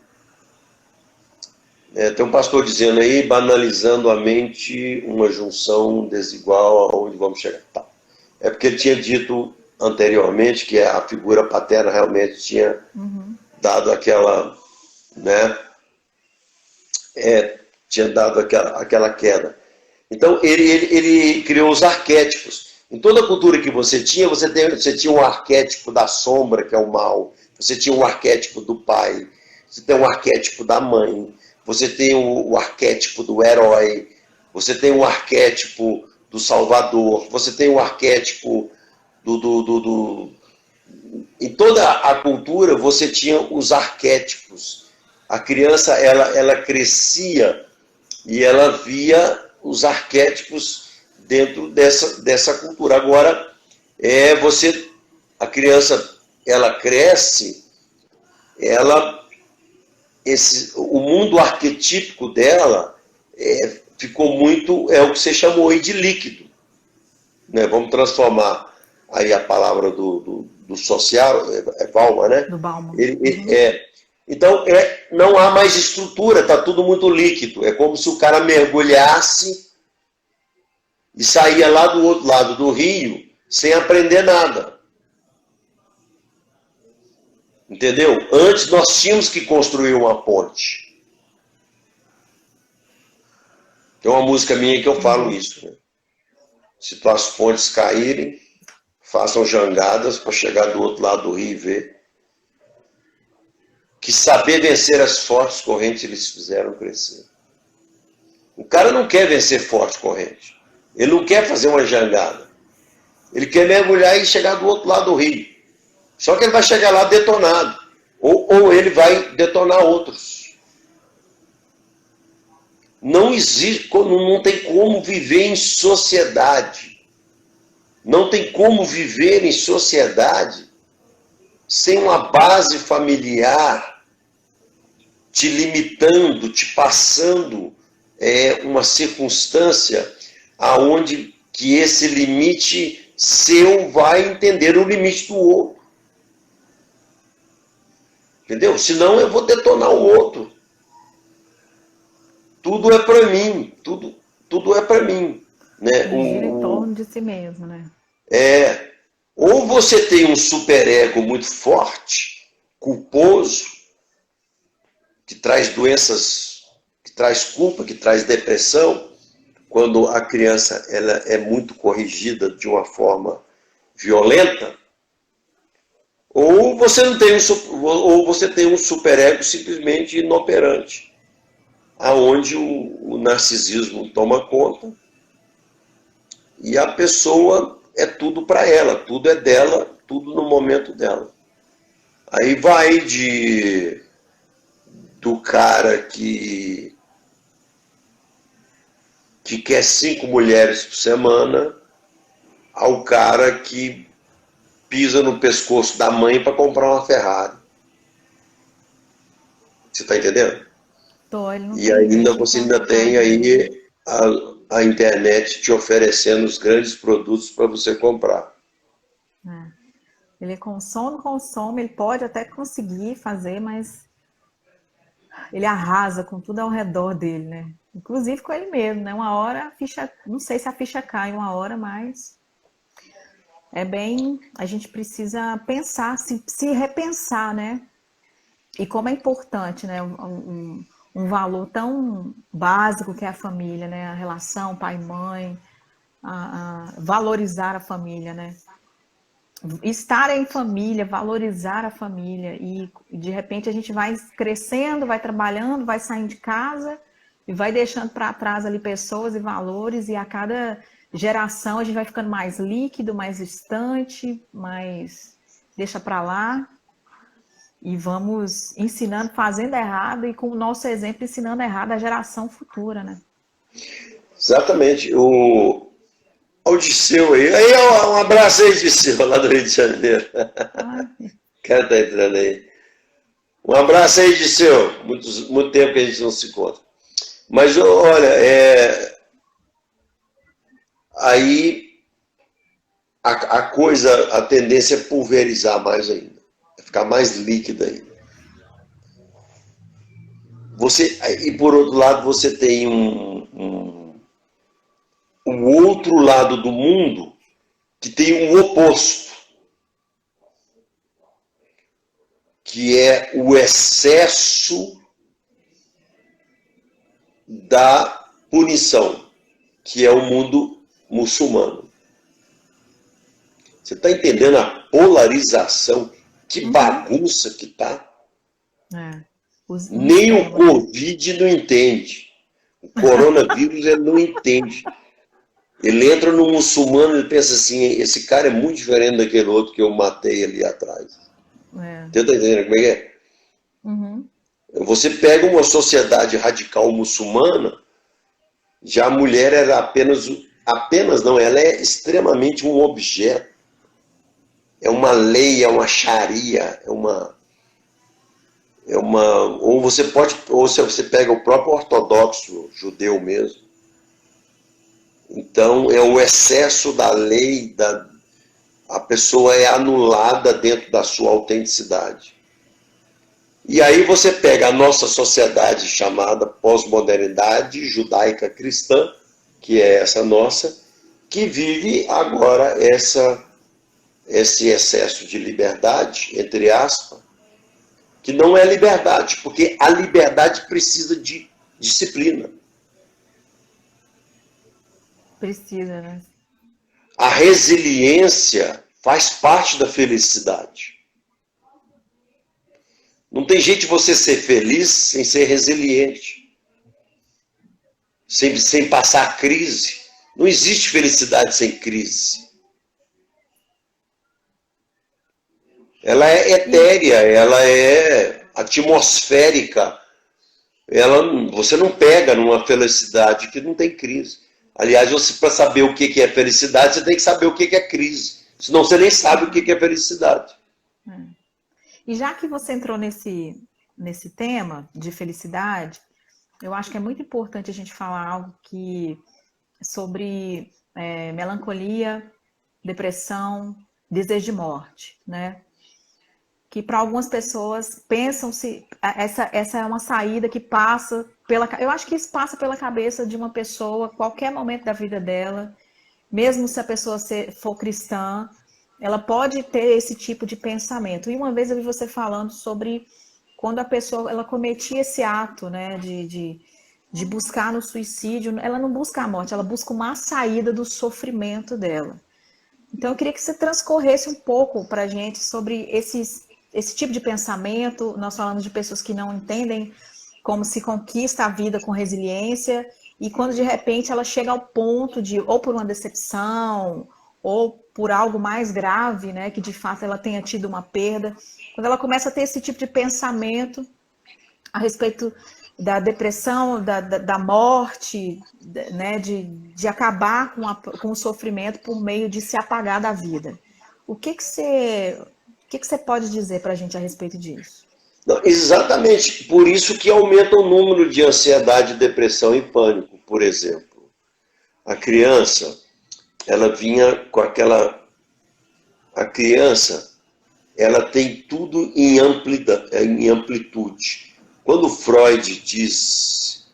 B: tem um pastor dizendo aí, banalizando a mente, uma junção desigual aonde vamos chegar. Tá. É porque ele tinha dito anteriormente que a figura paterna realmente tinha dado aquela, né? Tinha dado aquela queda. Então, ele criou os arquétipos. Em toda a cultura que você tinha um arquétipo da sombra, que é o mal. Você tinha um arquétipo do pai. Você tem um arquétipo da mãe. Você tem o arquétipo do herói. Você tem o arquétipo do salvador. Você tem o arquétipo Em toda a cultura, você tinha os arquétipos. A criança, ela crescia e ela via os arquétipos dentro dessa cultura. Agora, a criança, ela cresce, o mundo arquetípico dela ficou muito, é o que você chamou aí de líquido. Né? Vamos transformar aí a palavra do social, Bauman, né?
A: Do Bauman.
B: Então, não há mais estrutura, está tudo muito líquido. É como se o cara mergulhasse e saía lá do outro lado do rio sem aprender nada. Entendeu? Antes nós tínhamos que construir uma ponte. Tem uma música minha que eu falo isso. Né? Se as pontes caírem, façam jangadas para chegar do outro lado do rio e ver que saber vencer as fortes correntes eles fizeram crescer. O cara não quer vencer forte corrente. Ele não quer fazer uma jangada. Ele quer mergulhar e chegar do outro lado do rio. Só que ele vai chegar lá detonado. Ou ele vai detonar outros. Não existe, não tem como viver em sociedade. Não tem como viver em sociedade sem uma base familiar te limitando, te passando uma circunstância aonde que esse limite seu vai entender o limite do outro. Entendeu? Senão eu vou detonar o outro. Tudo é para mim, tudo é para mim, né?
A: Gira em torno de si mesmo, né?
B: Ou você tem um superego muito forte, culposo, que traz doenças, que traz culpa, que traz depressão, quando a criança ela é muito corrigida de uma forma violenta, ou você não tem ou você tem um superego simplesmente inoperante, aonde o narcisismo toma conta e a pessoa é tudo para ela, tudo é dela, tudo no momento dela. Aí vai do cara que quer 5 mulheres por semana ao cara que pisa no pescoço da mãe para comprar uma Ferrari. Você está entendendo? E ainda você ainda tem aí a internet te oferecendo os grandes produtos para você comprar.
A: Ele consome, ele pode até conseguir fazer, mas ele arrasa com tudo ao redor dele, né? Inclusive com ele mesmo, né? Uma hora a ficha, não sei se a ficha cai uma hora, mas a gente precisa pensar, se repensar, né? E como é importante, né? Um valor tão básico que é a família, né? A relação pai-mãe, valorizar a família, né? Estar em família, valorizar a família. E de repente a gente vai crescendo, vai trabalhando, vai saindo de casa e vai deixando para trás ali pessoas e valores, e a cada geração a gente vai ficando mais líquido, mais distante, mais deixa para lá. E vamos ensinando, fazendo errado, e com o nosso exemplo ensinando errado a geração futura, né?
B: Exatamente. O Disseu aí. Um abraço aí, Disseu, lá do Rio de Janeiro. O cara tá entrando aí. Um abraço aí, Disseu. Muito tempo que a gente não se encontra. Mas, olha, aí a coisa, a tendência é pulverizar mais ainda. Ficar mais líquida ainda. E por outro lado, você tem um outro lado do mundo que tem o oposto, que é o excesso da punição, que é o mundo muçulmano. Você está entendendo a polarização? Que bagunça que tá. Nem o Covid não entende. O coronavírus ele não entende. Ele entra no muçulmano e pensa assim, esse cara é muito diferente daquele outro que eu matei ali atrás. Você está entendendo como é que é? Você pega uma sociedade radical muçulmana, já a mulher era apenas não, ela é extremamente um objeto. É uma lei, é uma sharia, ou você pega o próprio ortodoxo judeu mesmo. Então é o excesso da lei, a pessoa é anulada dentro da sua autenticidade. E aí você pega a nossa sociedade chamada pós-modernidade judaica cristã, que é essa nossa, que vive agora esse excesso de liberdade, entre aspas, que não é liberdade, porque a liberdade precisa de disciplina.
A: Precisa, né?
B: A resiliência faz parte da felicidade. Não tem jeito de você ser feliz sem ser resiliente, sem passar crise. Não existe felicidade sem crise. Ela é etérea, ela é atmosférica. Você não pega numa felicidade que não tem crise. Aliás, para saber o que é felicidade, você tem que saber o que é crise. Senão você nem sabe o que é felicidade.
A: E já que você entrou nesse tema de felicidade, eu acho que é muito importante a gente falar algo sobre melancolia, depressão, desejo de morte, né? Que para algumas pessoas pensam se essa é uma saída que passa eu acho que isso passa pela cabeça de uma pessoa, qualquer momento da vida dela, mesmo se a pessoa for cristã, ela pode ter esse tipo de pensamento. E uma vez eu vi você falando sobre quando a pessoa ela cometia esse ato, né, de buscar no suicídio, ela não busca a morte, ela busca uma saída do sofrimento dela. Então eu queria que você transcorresse um pouco para a gente sobre esse tipo de pensamento. Nós falamos de pessoas que não entendem como se conquista a vida com resiliência, e quando de repente ela chega ao ponto de, ou por uma decepção, ou por algo mais grave, né, que de fato ela tenha tido uma perda, quando ela começa a ter esse tipo de pensamento a respeito da depressão, da morte, né, de acabar com o sofrimento por meio de se apagar da vida. O que você pode dizer para a gente a respeito disso?
B: Não, exatamente, por isso que aumenta o número de ansiedade, depressão e pânico, por exemplo. A criança, ela vinha com aquela... A criança, ela tem tudo em amplitude. Quando Freud diz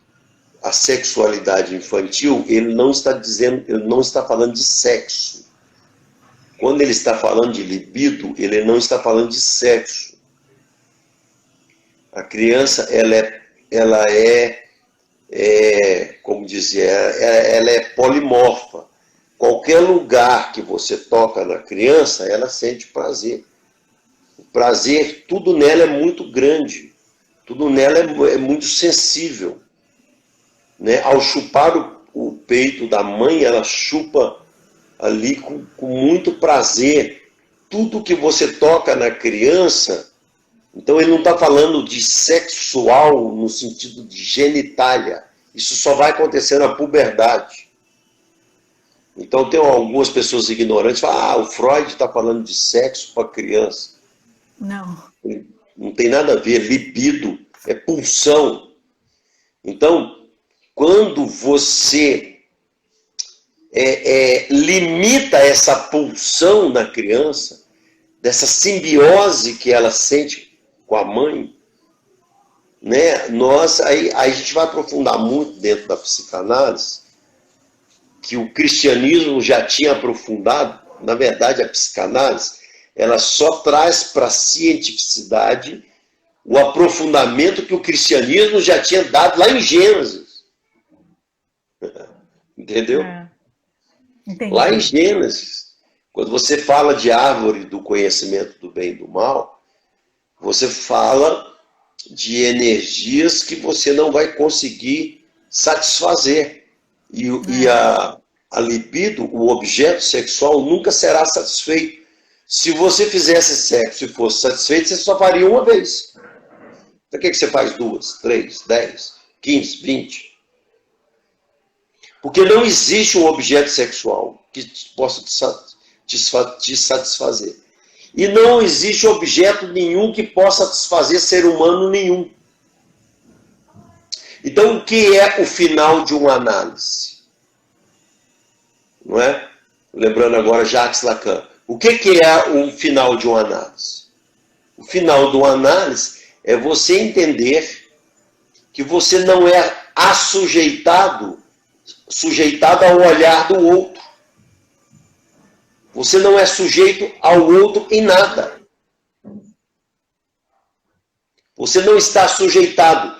B: a sexualidade infantil, ele não está falando de sexo. Quando ele está falando de libido, ele não está falando de sexo. A criança, ela é como dizer, ela é polimorfa. Qualquer lugar que você toca na criança, ela sente prazer. O prazer, tudo nela é muito grande. Tudo nela é muito sensível. Né? Ao chupar o peito da mãe, ela chupa ali com muito prazer. Tudo que você toca na criança... Então ele não está falando de sexual no sentido de genitália. Isso só vai acontecer na puberdade. Então tem algumas pessoas ignorantes que falam, o Freud está falando de sexo para criança.
A: Não.
B: Não tem nada a ver, libido, é pulsão. Então, quando você limita essa pulsão na criança, dessa simbiose que ela sente com a mãe, né? Aí a gente vai aprofundar muito dentro da psicanálise, que o cristianismo já tinha aprofundado. Na verdade, a psicanálise, ela só traz para a cientificidade o aprofundamento que o cristianismo já tinha dado lá em Gênesis. Entendeu?
A: Entendi.
B: Lá em Gênesis, quando você fala de árvore do conhecimento do bem e do mal, você fala de energias que você não vai conseguir satisfazer. E a libido, o objeto sexual, nunca será satisfeito. Se você fizesse sexo e fosse satisfeito, você só faria uma vez. Para que você faz 2, 3, 10, 15, 20? Porque não existe um objeto sexual que possa te satisfazer. E não existe objeto nenhum que possa satisfazer ser humano nenhum. Então, o que é o final de uma análise? Não é? Lembrando agora Jacques Lacan. O que é o final de uma análise? O final de uma análise é você entender que você não é sujeitado ao olhar do outro. Você não é sujeito ao outro em nada. Você não está sujeitado.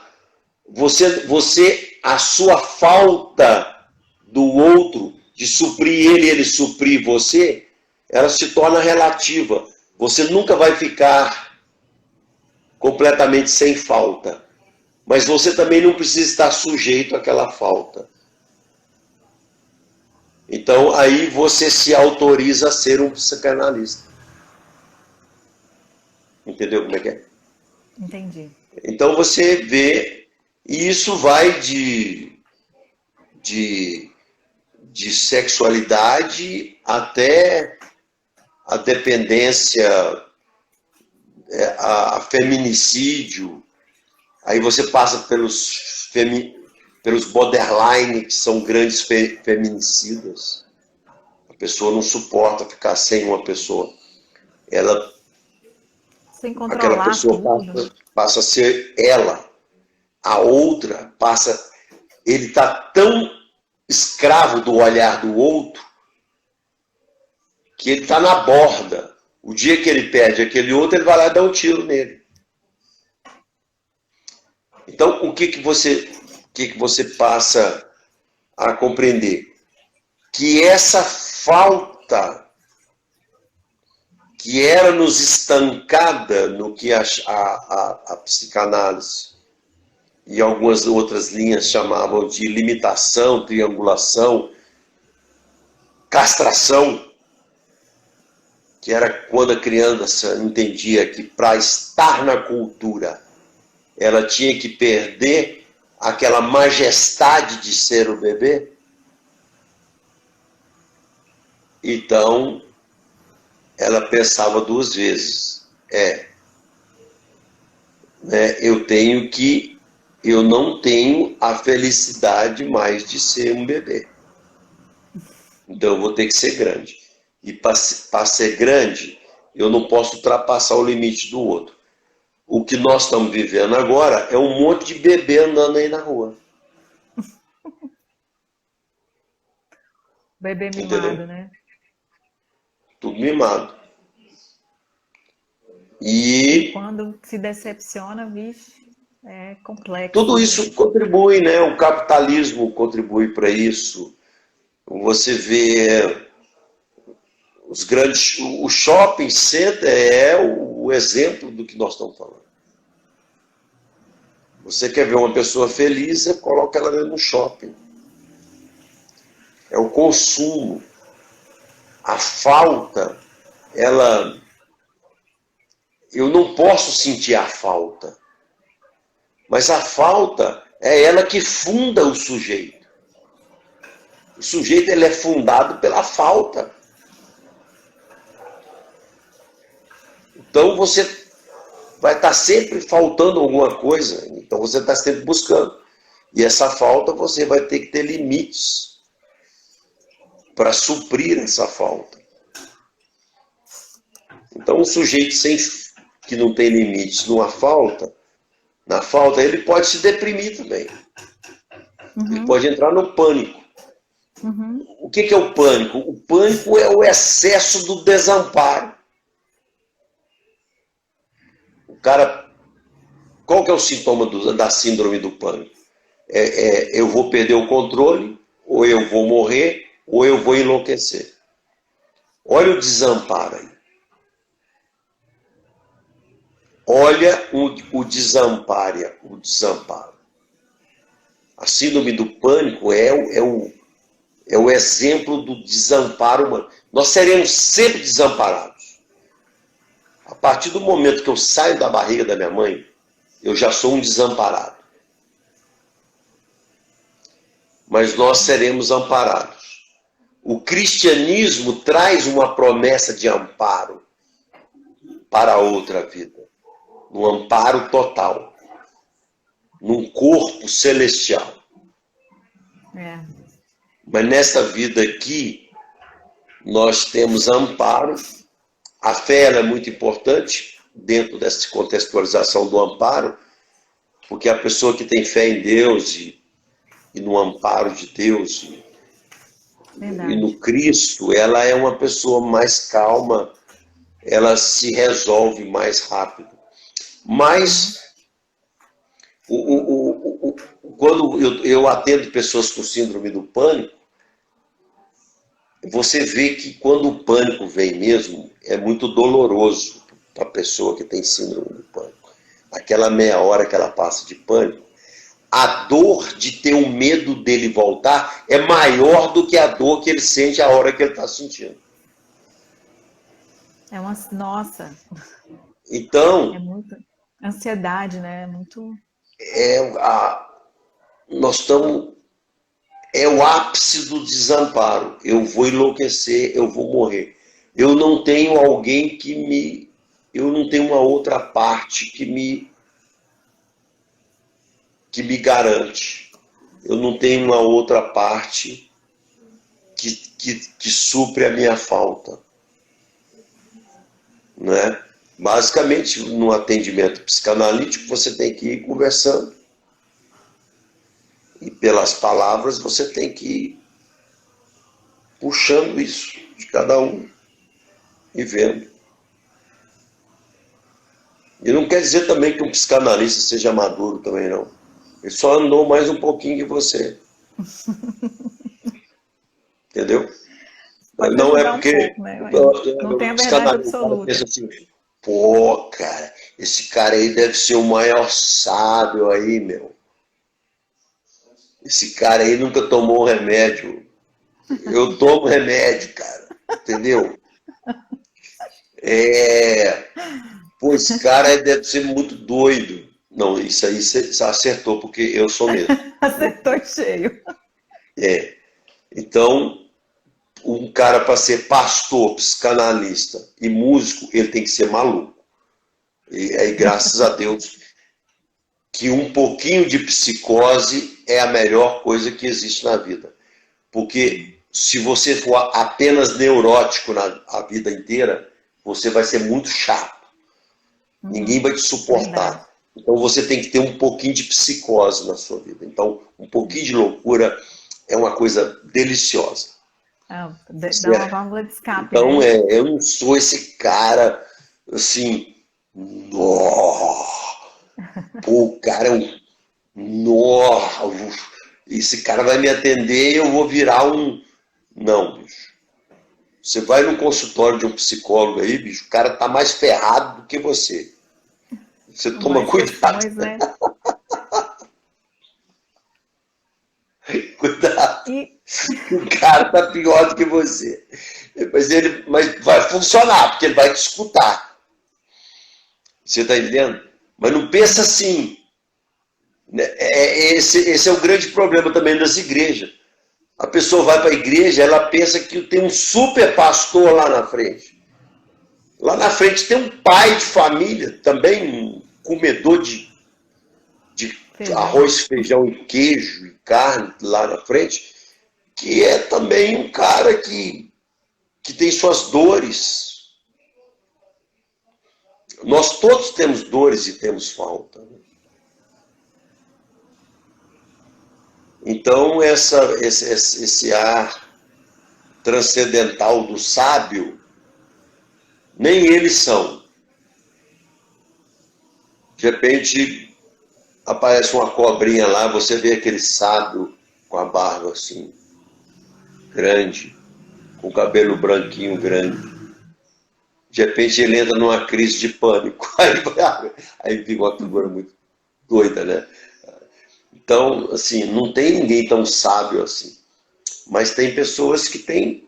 B: A sua falta do outro, de suprir ele e ele suprir você, ela se torna relativa. Você nunca vai ficar completamente sem falta. Mas você também não precisa estar sujeito àquela falta. Então, aí você se autoriza a ser um psicanalista. Entendeu como é que é?
A: Entendi.
B: Então, você vê, e isso vai de sexualidade até a dependência, a feminicídio. Aí você passa pelos borderline, que são grandes feminicidas. A pessoa não suporta ficar sem uma pessoa.
A: Sem
B: Aquela
A: controlar
B: pessoa
A: tudo.
B: passa a ser ela. A outra passa... Ele está tão escravo do olhar do outro que ele está na borda. O dia que ele perde aquele outro, ele vai lá e dá um tiro nele. Então, o que você passa a compreender? Que essa falta que era nos estancada no que a psicanálise e algumas outras linhas chamavam de limitação, triangulação, castração, que era quando a criança entendia que para estar na cultura ela tinha que perder aquela majestade de ser o bebê. Então, ela pensava duas vezes. Eu não tenho a felicidade mais de ser um bebê. Então, eu vou ter que ser grande. E para ser grande, eu não posso ultrapassar o limite do outro. O que nós estamos vivendo agora é um monte de bebê andando aí na rua.
A: Bebê mimado,
B: entendeu?
A: né?
B: Tudo mimado.
A: E quando se decepciona, vixe, é complexo.
B: Tudo isso contribui, né? O capitalismo contribui para isso. Você vê os grandes... O shopping center é o exemplo do que nós estamos falando. Você quer ver uma pessoa feliz, você coloca ela dentro do shopping. É o consumo. A falta, eu não posso sentir a falta. Mas a falta é ela que funda o sujeito. O sujeito ele é fundado pela falta. Então você vai estar sempre faltando alguma coisa. Então você está sempre buscando. E essa falta você vai ter que ter limites para suprir essa falta. Então um sujeito que não tem limites na falta, ele pode se deprimir também. Ele pode entrar no pânico. O que é o pânico? O pânico é o excesso do desamparo. O cara... Qual que é o sintoma da síndrome do pânico? Eu vou perder o controle, ou eu vou morrer, ou eu vou enlouquecer. Olha o desamparo aí. Olha o desamparo. A síndrome do pânico é o exemplo do desamparo humano. Nós seremos sempre desamparados. A partir do momento que eu saio da barriga da minha mãe, eu já sou um desamparado. Mas nós seremos amparados. O cristianismo traz uma promessa de amparo para a outra vida. Um amparo total. Num corpo celestial. Mas nesta vida aqui, nós temos amparo. A fé é muito importante dentro dessa contextualização do amparo, porque a pessoa que tem fé em Deus e no amparo de Deus e no Cristo, ela é uma pessoa mais calma, ela se resolve mais rápido. Mas, quando eu atendo pessoas com síndrome do pânico, você vê que quando o pânico vem mesmo, é muito doloroso para a pessoa que tem síndrome do pânico. aquela meia hora que ela passa de pânico, a dor de ter o medo dele voltar é maior do que a dor que ele sente a hora que ele está sentindo.
A: Nossa, é
B: Então,
A: muita ansiedade, né? É muito.
B: nós estamos. É o ápice do desamparo. Eu vou enlouquecer, eu vou morrer. Eu não tenho alguém que me. Eu não tenho uma outra parte que me garante. Eu não tenho uma outra parte que supre a minha falta. Né? Basicamente, no atendimento psicanalítico, você tem que ir conversando. E pelas palavras, você tem que ir puxando isso de cada um e vendo. E não quer dizer também que um psicanalista seja maduro também, não. Ele só andou mais um pouquinho que você. Entendeu?
A: Pode
B: não é
A: ajudar um
B: porque
A: pouco, né? Não tem
B: o
A: a verdade
B: psicanalista
A: absoluta.
B: pensa assim, pô, cara, esse cara aí deve ser o maior sábio aí, meu. Esse cara aí nunca tomou remédio. Eu tomo remédio, cara. Entendeu? Pô, esse cara deve ser muito doido. Não, isso aí você acertou, porque eu sou mesmo.
A: Acertou em cheio.
B: Então, um cara para ser pastor, psicanalista e músico, ele tem que ser maluco. E aí, graças a Deus, que um pouquinho de psicose é a melhor coisa que existe na vida. Porque se você for apenas neurótico a vida inteira, você vai ser muito chato. Ninguém vai te suportar.
A: Verdade.
B: Então você tem que ter um pouquinho de psicose na sua vida. Então, um pouquinho de loucura é uma coisa deliciosa.
A: Dá uma válvula de escape,
B: Então,
A: né?
B: eu não sou esse cara, assim, pô, o cara é um, esse cara vai me atender e eu vou virar um... Não, bicho. Você vai no consultório de um psicólogo aí, bicho, o cara tá mais ferrado do que você. Você toma cuidado.
A: Questões, né?
B: Cuidado. O cara tá pior do que você. Mas vai funcionar, porque ele vai te escutar. Você tá entendendo? Mas não pensa assim. Esse é o grande problema também das igrejas. A pessoa vai para a igreja, ela pensa que tem um super pastor lá na frente. Lá na frente tem um pai de família, também um comedor de arroz, feijão e queijo e carne lá na frente, que é também um cara que tem suas dores. Nós todos temos dores e temos falta. Então, esse ar transcendental do sábio, nem eles são. De repente, aparece uma cobrinha lá, você vê aquele sábio com a barba assim, grande, com o cabelo branquinho grande. De repente ele entra numa crise de pânico. Aí fica uma figura muito doida, né? Então, assim, não tem ninguém tão sábio assim. Mas tem pessoas que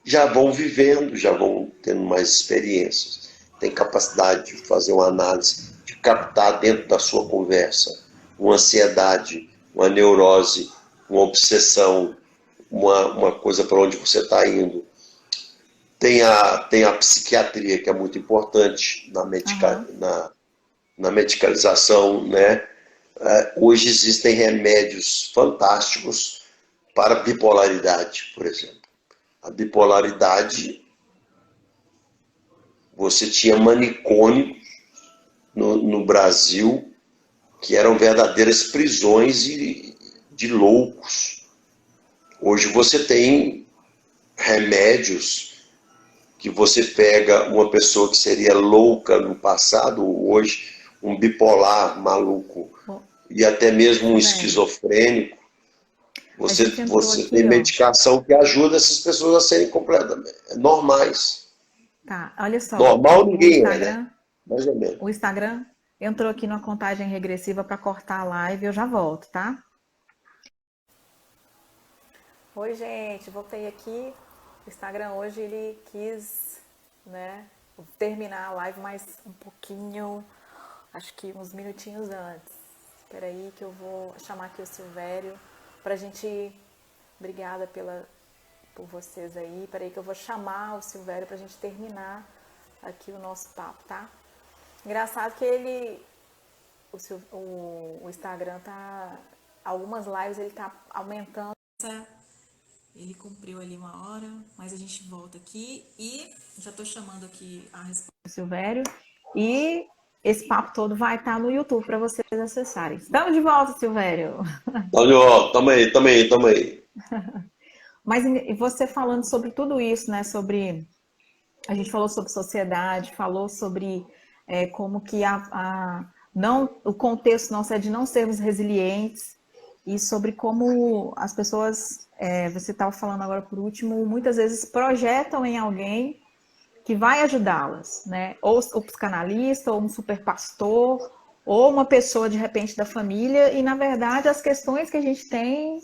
B: já vão vivendo, já vão tendo mais experiências. Tem capacidade de fazer uma análise, de captar dentro da sua conversa uma ansiedade, uma neurose, uma obsessão, uma coisa para onde você está indo. Tem a psiquiatria, que é muito importante na medicalização, né? Hoje existem remédios fantásticos para bipolaridade, por exemplo. A bipolaridade, você tinha manicômios no Brasil que eram verdadeiras prisões de loucos. Hoje você tem remédios que você pega uma pessoa que seria louca no passado, hoje um bipolar maluco e até mesmo um esquizofrênico, você tem medicação que ajuda essas pessoas a serem completamente normais.
A: Tá, olha só.
B: Normal ninguém é, né? Mais ou menos.
A: O Instagram entrou aqui numa contagem regressiva para cortar a live, eu já volto, tá? Oi, gente, voltei aqui. O Instagram hoje ele quis, né, terminar a live mais um pouquinho, acho que uns minutinhos antes. Espera aí que eu vou chamar aqui o Silvério pra gente. Obrigada por vocês aí. Espera aí que eu vou chamar o Silvério pra gente terminar aqui o nosso papo, tá? Engraçado que o Instagram tá, algumas lives ele tá aumentando. Ele cumpriu ali uma hora, mas a gente volta aqui e já tô chamando aqui a resposta do Silvério e esse papo todo vai estar no YouTube para vocês acessarem. Estamos de volta, Silvério.
B: Olha, tamo aí.
A: Mas e você falando sobre tudo isso, né? A gente falou sobre sociedade, falou sobre como que não, o contexto nosso é de não sermos resilientes e sobre como as pessoas, você estava falando agora por último, muitas vezes projetam em alguém que vai ajudá-las, né? Ou o psicanalista, ou um super pastor, ou uma pessoa de repente da família, e na verdade as questões que a gente tem,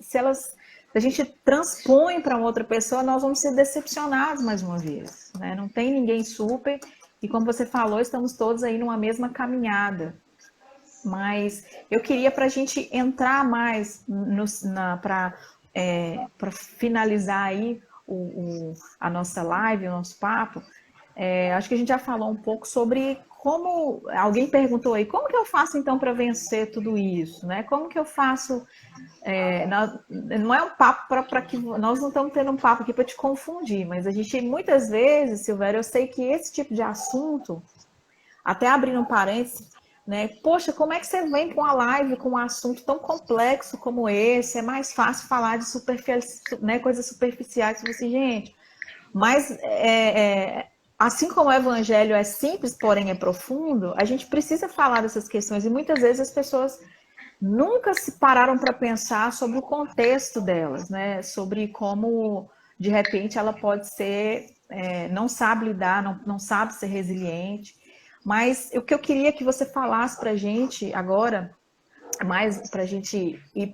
A: se a gente transpõe para outra pessoa, nós vamos ser decepcionados mais uma vez, né? Não tem ninguém super, e como você falou, estamos todos aí numa mesma caminhada. Mas eu queria para a gente entrar mais para finalizar aí a nossa live, o nosso papo, acho que a gente já falou um pouco sobre como, alguém perguntou aí, como que eu faço então para vencer tudo isso, né? Como que eu faço, não é um papo para que, nós não estamos tendo um papo aqui para te confundir, mas a gente muitas vezes, Silvério, eu sei que esse tipo de assunto, até abrindo um parênteses, né? Poxa, como é que você vem com a live com um assunto tão complexo como esse? É mais fácil falar de coisas superficiais. Assim, gente, mas assim como o evangelho é simples, porém é profundo, a gente precisa falar dessas questões. E muitas vezes as pessoas nunca se pararam para pensar sobre o contexto delas, né? Sobre como, de repente, ela pode ser, não sabe lidar, não sabe ser resiliente. Mas o que eu queria que você falasse para a gente agora, mais para a gente ir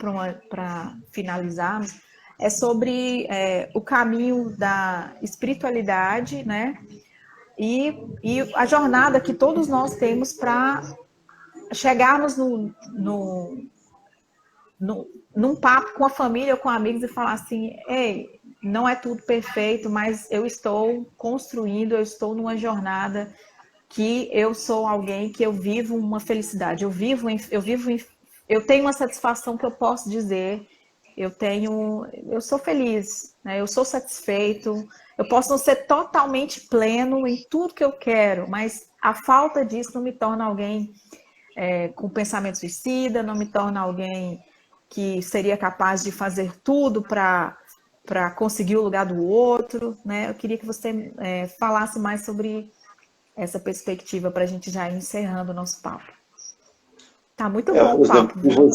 A: para finalizarmos, é sobre o caminho da espiritualidade, né? E a jornada que todos nós temos para chegarmos num papo com a família ou com amigos e falar assim, ei, não é tudo perfeito, mas eu estou construindo, eu estou numa jornada que eu sou alguém que eu vivo uma felicidade, eu tenho uma satisfação que eu posso dizer, eu sou feliz, né? Eu sou satisfeito, eu posso não ser totalmente pleno em tudo que eu quero, mas a falta disso não me torna alguém com pensamento suicida, não me torna alguém que seria capaz de fazer tudo para conseguir o lugar do outro, né? Eu queria que você falasse mais sobre essa perspectiva para a gente já ir encerrando o nosso papo. Tá muito bom
B: Por
A: o papo,
B: exemplo,
A: viu?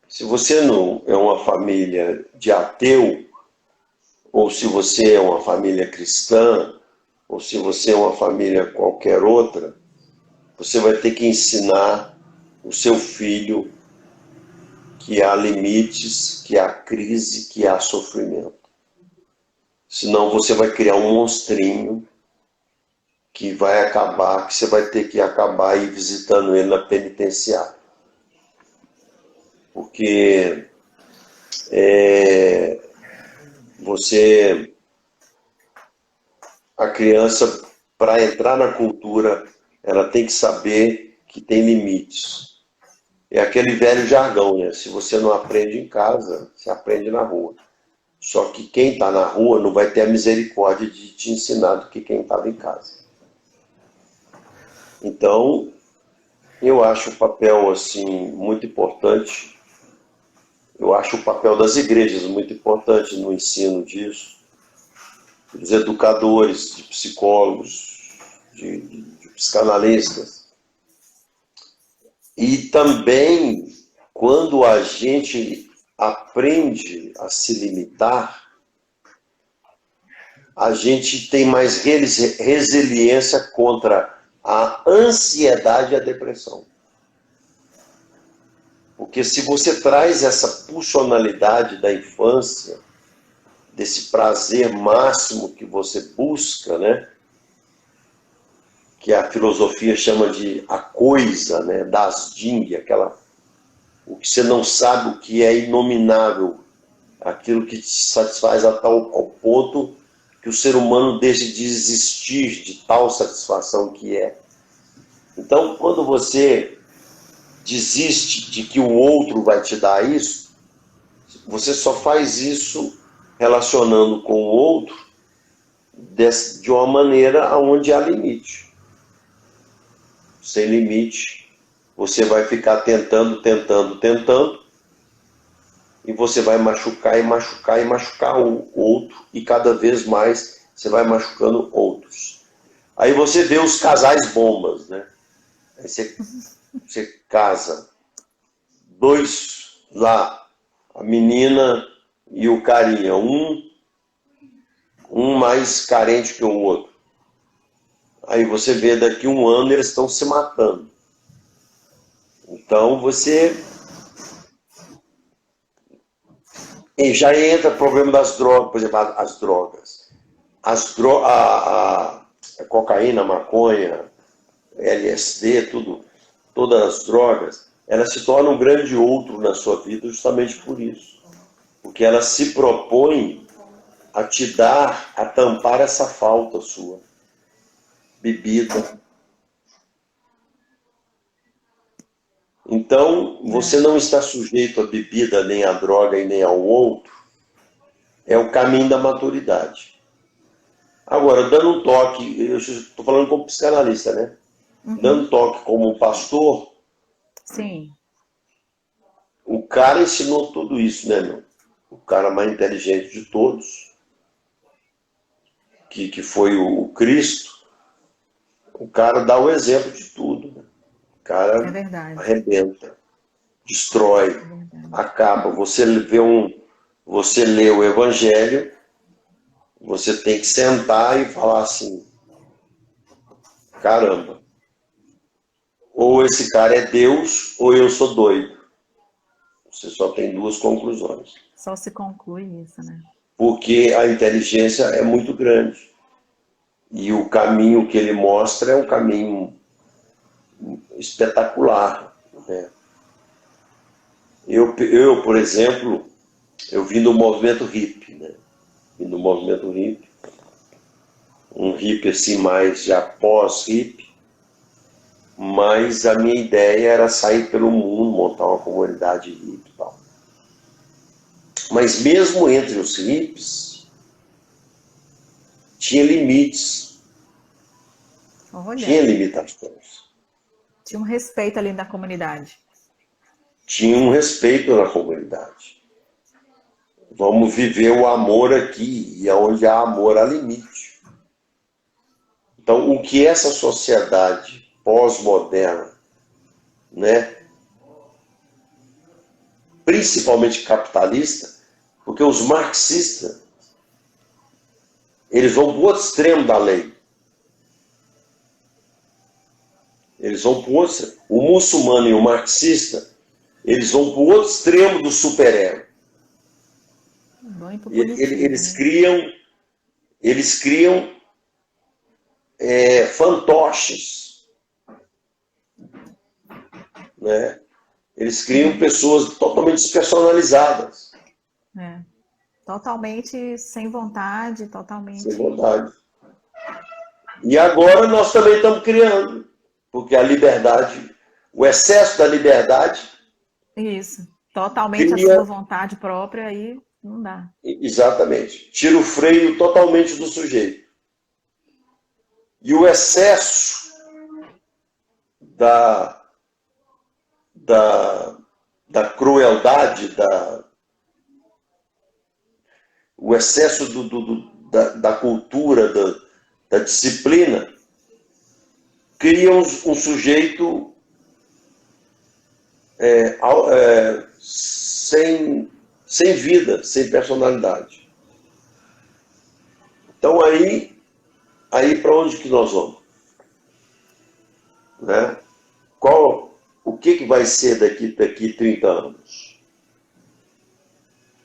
B: se você não é uma família de ateu, ou se você é uma família cristã, ou se você é uma família qualquer outra, você vai ter que ensinar o seu filho que há limites, que há crise, que há sofrimento. Senão você vai criar um monstrinho que vai acabar, que você vai ter que acabar ir visitando ele na penitenciária. Porque a criança, para entrar na cultura, ela tem que saber que tem limites. É aquele velho jargão, né? Se você não aprende em casa, você aprende na rua. Só que quem está na rua não vai ter a misericórdia de te ensinar do que quem estava em casa. Então, eu acho o papel assim muito importante. Eu acho o papel das igrejas muito importante no ensino disso, dos educadores, de psicólogos, de psicanalistas. E também, quando a gente aprende a se limitar, a gente tem mais resiliência contra a ansiedade e a depressão. Porque se você traz essa pulsionalidade da infância, desse prazer máximo que você busca, né? Que a filosofia chama de a coisa, né? Das Ding, o que você não sabe, o que é inominável, aquilo que te satisfaz ao ponto que o ser humano deixa de existir de tal satisfação que é. Então, quando você desiste de que o outro vai te dar isso, você só faz isso relacionando com o outro de uma maneira onde há limite. Sem limite, você vai ficar tentando, e você vai machucar e machucar e machucar o outro, e cada vez mais você vai machucando outros. Aí você vê os casais bombas, né? Aí você casa, dois lá, a menina e o carinha, um mais carente que o outro. Aí você vê daqui a um ano eles estão se matando. Então você... E já entra o problema das drogas, por exemplo, as drogas. A cocaína, a maconha, LSD, todas as drogas, elas se tornam um grande outro na sua vida justamente por isso. Porque elas se propõem a te dar, a tampar essa falta sua. Bebida. Então, você não está sujeito à bebida, nem à droga e nem ao outro. É o caminho da maturidade. Agora, dando um toque, eu estou falando como psicanalista, né? Dando toque como pastor,
A: Sim.
B: o cara ensinou tudo isso, né, meu? O cara mais inteligente de todos, que foi o Cristo, o cara dá o exemplo de tudo, né? O cara arrebenta, destrói, acaba. Você lê o Evangelho, você tem que sentar e falar assim, caramba, ou esse cara é Deus, ou eu sou doido. Você só tem duas conclusões.
A: Só se conclui isso, né?
B: Porque a inteligência é muito grande. E o caminho que ele mostra é um caminho espetacular, né? Eu, por exemplo, eu vim do movimento hippie, né? Vim do movimento hippie. Um hippie assim mais já pós-hippie. Mas a minha ideia era sair pelo mundo, montar uma comunidade hippie e tal. Mas mesmo entre os hippies, tinha limites.
A: Olha.
B: Tinha limitações.
A: Tinha um respeito ali da comunidade.
B: Tinha um respeito na comunidade. Vamos viver o amor aqui, e onde há amor há limite. Então, o que essa sociedade pós-moderna, né, principalmente capitalista, porque os marxistas, eles vão para o outro extremo da lei. Eles vão para o outro extremo. O muçulmano e o marxista, eles vão para o outro extremo do super-ego. Eles criam fantoches, né? Eles criam pessoas totalmente despersonalizadas.
A: Totalmente sem vontade, totalmente...
B: Sem vontade. E agora nós também estamos criando, porque a liberdade, o excesso da liberdade...
A: Isso, totalmente a sua vontade própria, aí não dá.
B: Exatamente. Tira o freio totalmente do sujeito. E o excesso da crueldade, o excesso da cultura, da disciplina, cria um sujeito sem vida, sem personalidade. Então aí para onde que nós vamos? né? O que vai ser daqui 30 anos?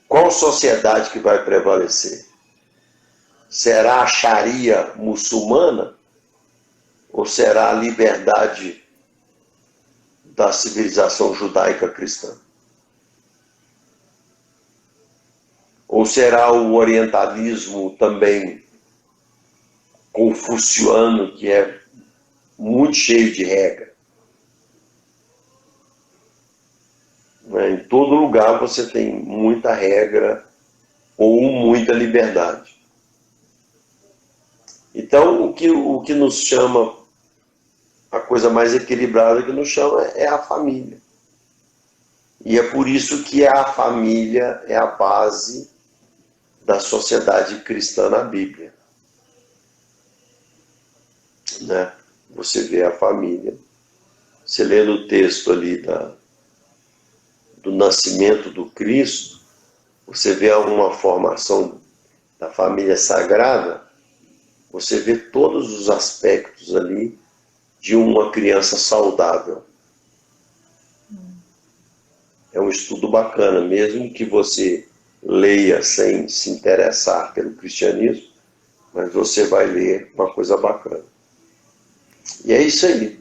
B: Qual sociedade que vai prevalecer? Será a Sharia muçulmana ou será a liberdade da civilização judaica cristã? Ou será o orientalismo também confuciano, que é muito cheio de regra? Em todo lugar você tem muita regra ou muita liberdade. Então, o que nos chama, a coisa mais equilibrada que nos chama é a família. E é por isso que a família é a base da sociedade cristã na Bíblia. Né? Você vê a família, você lê no texto ali do nascimento do Cristo, você vê uma formação da família sagrada, você vê todos os aspectos ali de uma criança saudável. É um estudo bacana, mesmo que você leia sem se interessar pelo cristianismo, mas você vai ler uma coisa bacana. E é isso aí.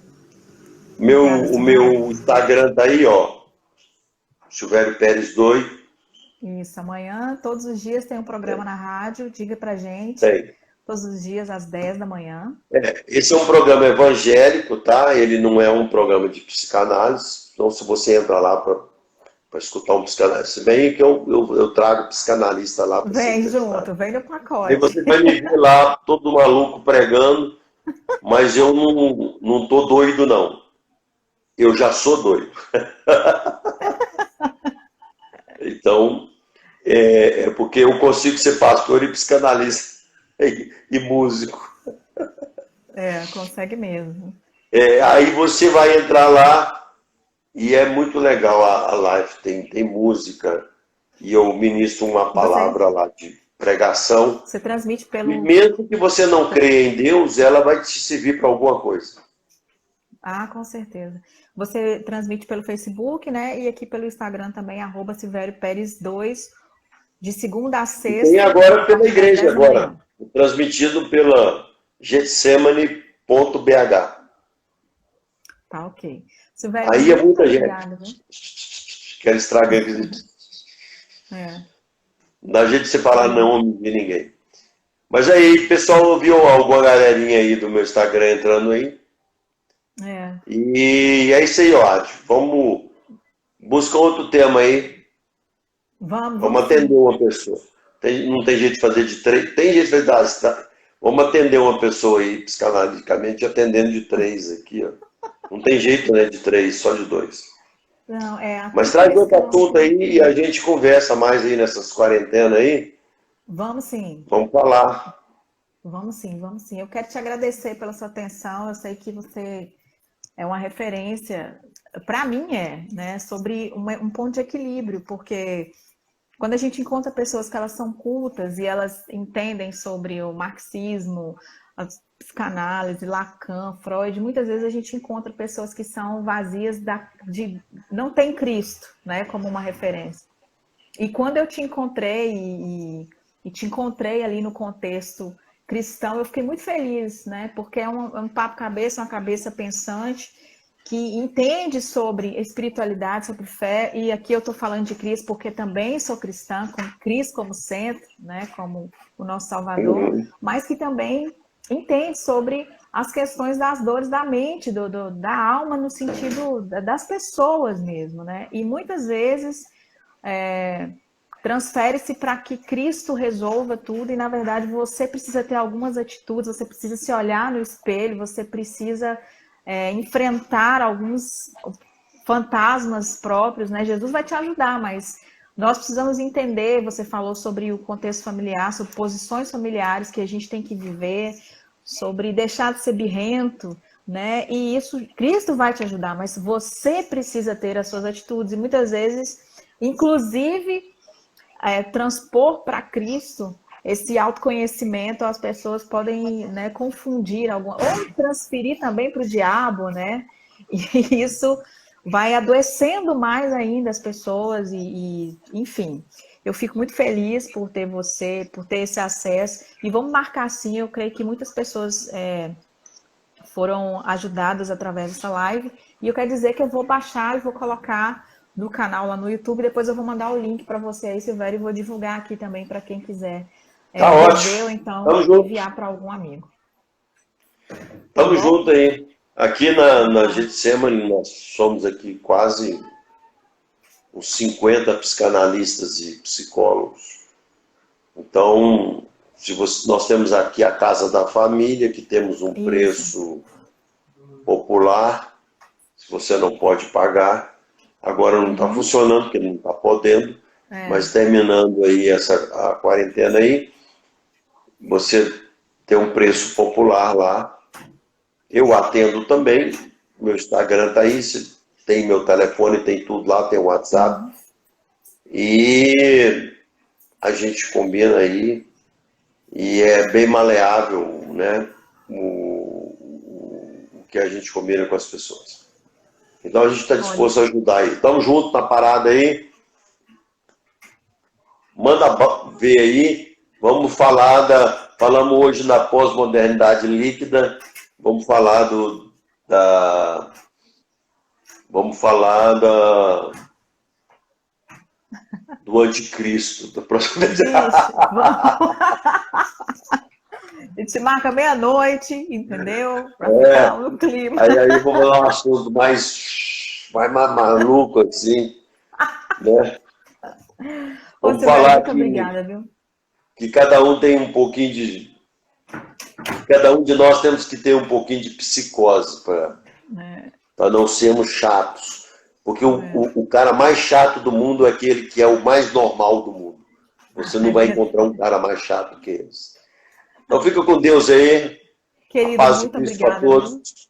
B: O meu Instagram tá aí, ó. Silvério Pérez 2.
A: Isso, amanhã, todos os dias tem um programa na rádio, diga pra gente.
B: Tem.
A: Todos os dias às 10 da manhã.
B: Esse é um programa evangélico, tá? Ele não é um programa de psicanálise. Então, se você entra lá para escutar um psicanalista, se bem que eu trago psicanalista lá.
A: Vem junto, vem no pacote.
B: Aí você vai me ver lá, todo maluco pregando, mas eu não tô doido, não. Eu já sou doido. Então, é porque eu consigo ser pastor e psicanalista e músico.
A: Consegue mesmo.
B: Aí você vai entrar lá e é muito legal a live, tem música e eu ministro uma palavra lá de pregação.
A: Você transmite pelo...
B: E mesmo que você não creia em Deus, ela vai te servir para alguma coisa.
A: Ah, com certeza. Você transmite pelo Facebook, né? E aqui pelo Instagram também, @SilvérioPérez2, de segunda a sexta.
B: Tem agora pela igreja agora, transmitido pela getsemane.bh.
A: Tá, ok. Silvério,
B: aí é muita
A: obrigada,
B: gente. Quero estragar aquele... Não dá jeito de você falar não de ninguém. Mas aí, pessoal, viu alguma galerinha aí do meu Instagram entrando aí? E é isso aí, ó. Vamos buscar outro tema aí. Vamos atender uma pessoa. Não tem jeito de fazer de 3. Tem jeito de fazer. Vamos atender uma pessoa aí, psicanaliticamente, atendendo de 3 aqui, ó. Não tem jeito, né, de 3, só de 2.
A: Não,
B: mas traz outro assunto aí e a gente conversa mais aí nessas quarentenas aí.
A: Vamos sim.
B: Vamos falar.
A: Vamos sim, vamos sim. Eu quero te agradecer pela sua atenção. Eu sei que você é uma referência, para mim né, sobre um ponto de equilíbrio, porque quando a gente encontra pessoas que elas são cultas e elas entendem sobre o marxismo, a psicanálise, Lacan, Freud, muitas vezes a gente encontra pessoas que são vazias não tem Cristo, né, como uma referência. E quando eu te encontrei e te encontrei ali no contexto cristão, eu fiquei muito feliz, né, porque é um papo cabeça, uma cabeça pensante, que entende sobre espiritualidade, sobre fé, e aqui eu estou falando de Cristo porque também sou cristã, com Cristo como centro, né, como o nosso Salvador, mas que também entende sobre as questões das dores da mente, da alma, no sentido das pessoas mesmo, né? E muitas vezes transfere-se para que Cristo resolva tudo, e na verdade você precisa ter algumas atitudes, você precisa se olhar no espelho, você precisa enfrentar alguns fantasmas próprios, né? Jesus vai te ajudar, mas nós precisamos entender, você falou sobre o contexto familiar, sobre posições familiares que a gente tem que viver, sobre deixar de ser birrento, né? E isso, Cristo vai te ajudar, mas você precisa ter as suas atitudes, e muitas vezes, inclusive, transpor para Cristo esse autoconhecimento as pessoas podem, né, confundir alguma, ou transferir também para o diabo, né? E isso vai adoecendo mais ainda as pessoas enfim. Eu fico muito feliz por ter você, por ter esse acesso. E vamos marcar sim, eu creio que muitas pessoas foram ajudadas através dessa live. E eu quero dizer que eu vou baixar e vou colocar no canal lá no YouTube. Depois eu vou mandar o link para você aí, Silvério, e vou divulgar aqui também para quem quiser
B: Tá
A: rever ou
B: ótimo.
A: então
B: Tamo junto.
A: enviar para algum amigo. Tá
B: Tamo
A: bom?
B: junto aí. Aqui na
A: Tá.
B: Getsemane, nós somos aqui quase uns 50 psicanalistas e psicólogos. Então, nós temos aqui a Casa da Família, que temos um
A: Isso.
B: preço popular, se você não pode pagar. Agora não está funcionando, porque não está podendo, mas terminando aí a quarentena aí, você tem um preço popular lá. Eu atendo também, meu Instagram está aí, tem meu telefone, tem tudo lá, tem o WhatsApp. E a gente combina aí e é bem maleável, né? O que a gente combina com as pessoas. Então a gente está disposto a ajudar aí. Tamo junto na parada aí. Manda ver aí. Vamos falar falamos hoje na pós-modernidade líquida. Vamos falar do anticristo. Da próxima.
A: Vixe, vamos. A gente marca meia-noite, entendeu? Para ficar no clima.
B: Aí eu vou falar um assunto mais maluco, assim, né? Vamos falar
A: muito obrigada, viu?
B: que cada um tem um pouquinho de... Cada um de nós temos que ter um pouquinho de psicose para não sermos chatos. Porque o cara mais chato do mundo é aquele que é o mais normal do mundo. Você não vai encontrar um cara mais chato que esse. Então fica com Deus aí.
A: Querido,
B: paz
A: muito
B: e Cristo para
A: obrigada.
B: todos.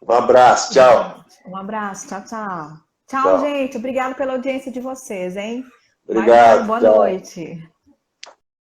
B: Um abraço, tchau.
A: Um abraço, tchau, tchau. Tchau, gente. Obrigado pela audiência de vocês, hein?
B: Obrigado.
A: Boa
B: tchau.
A: noite.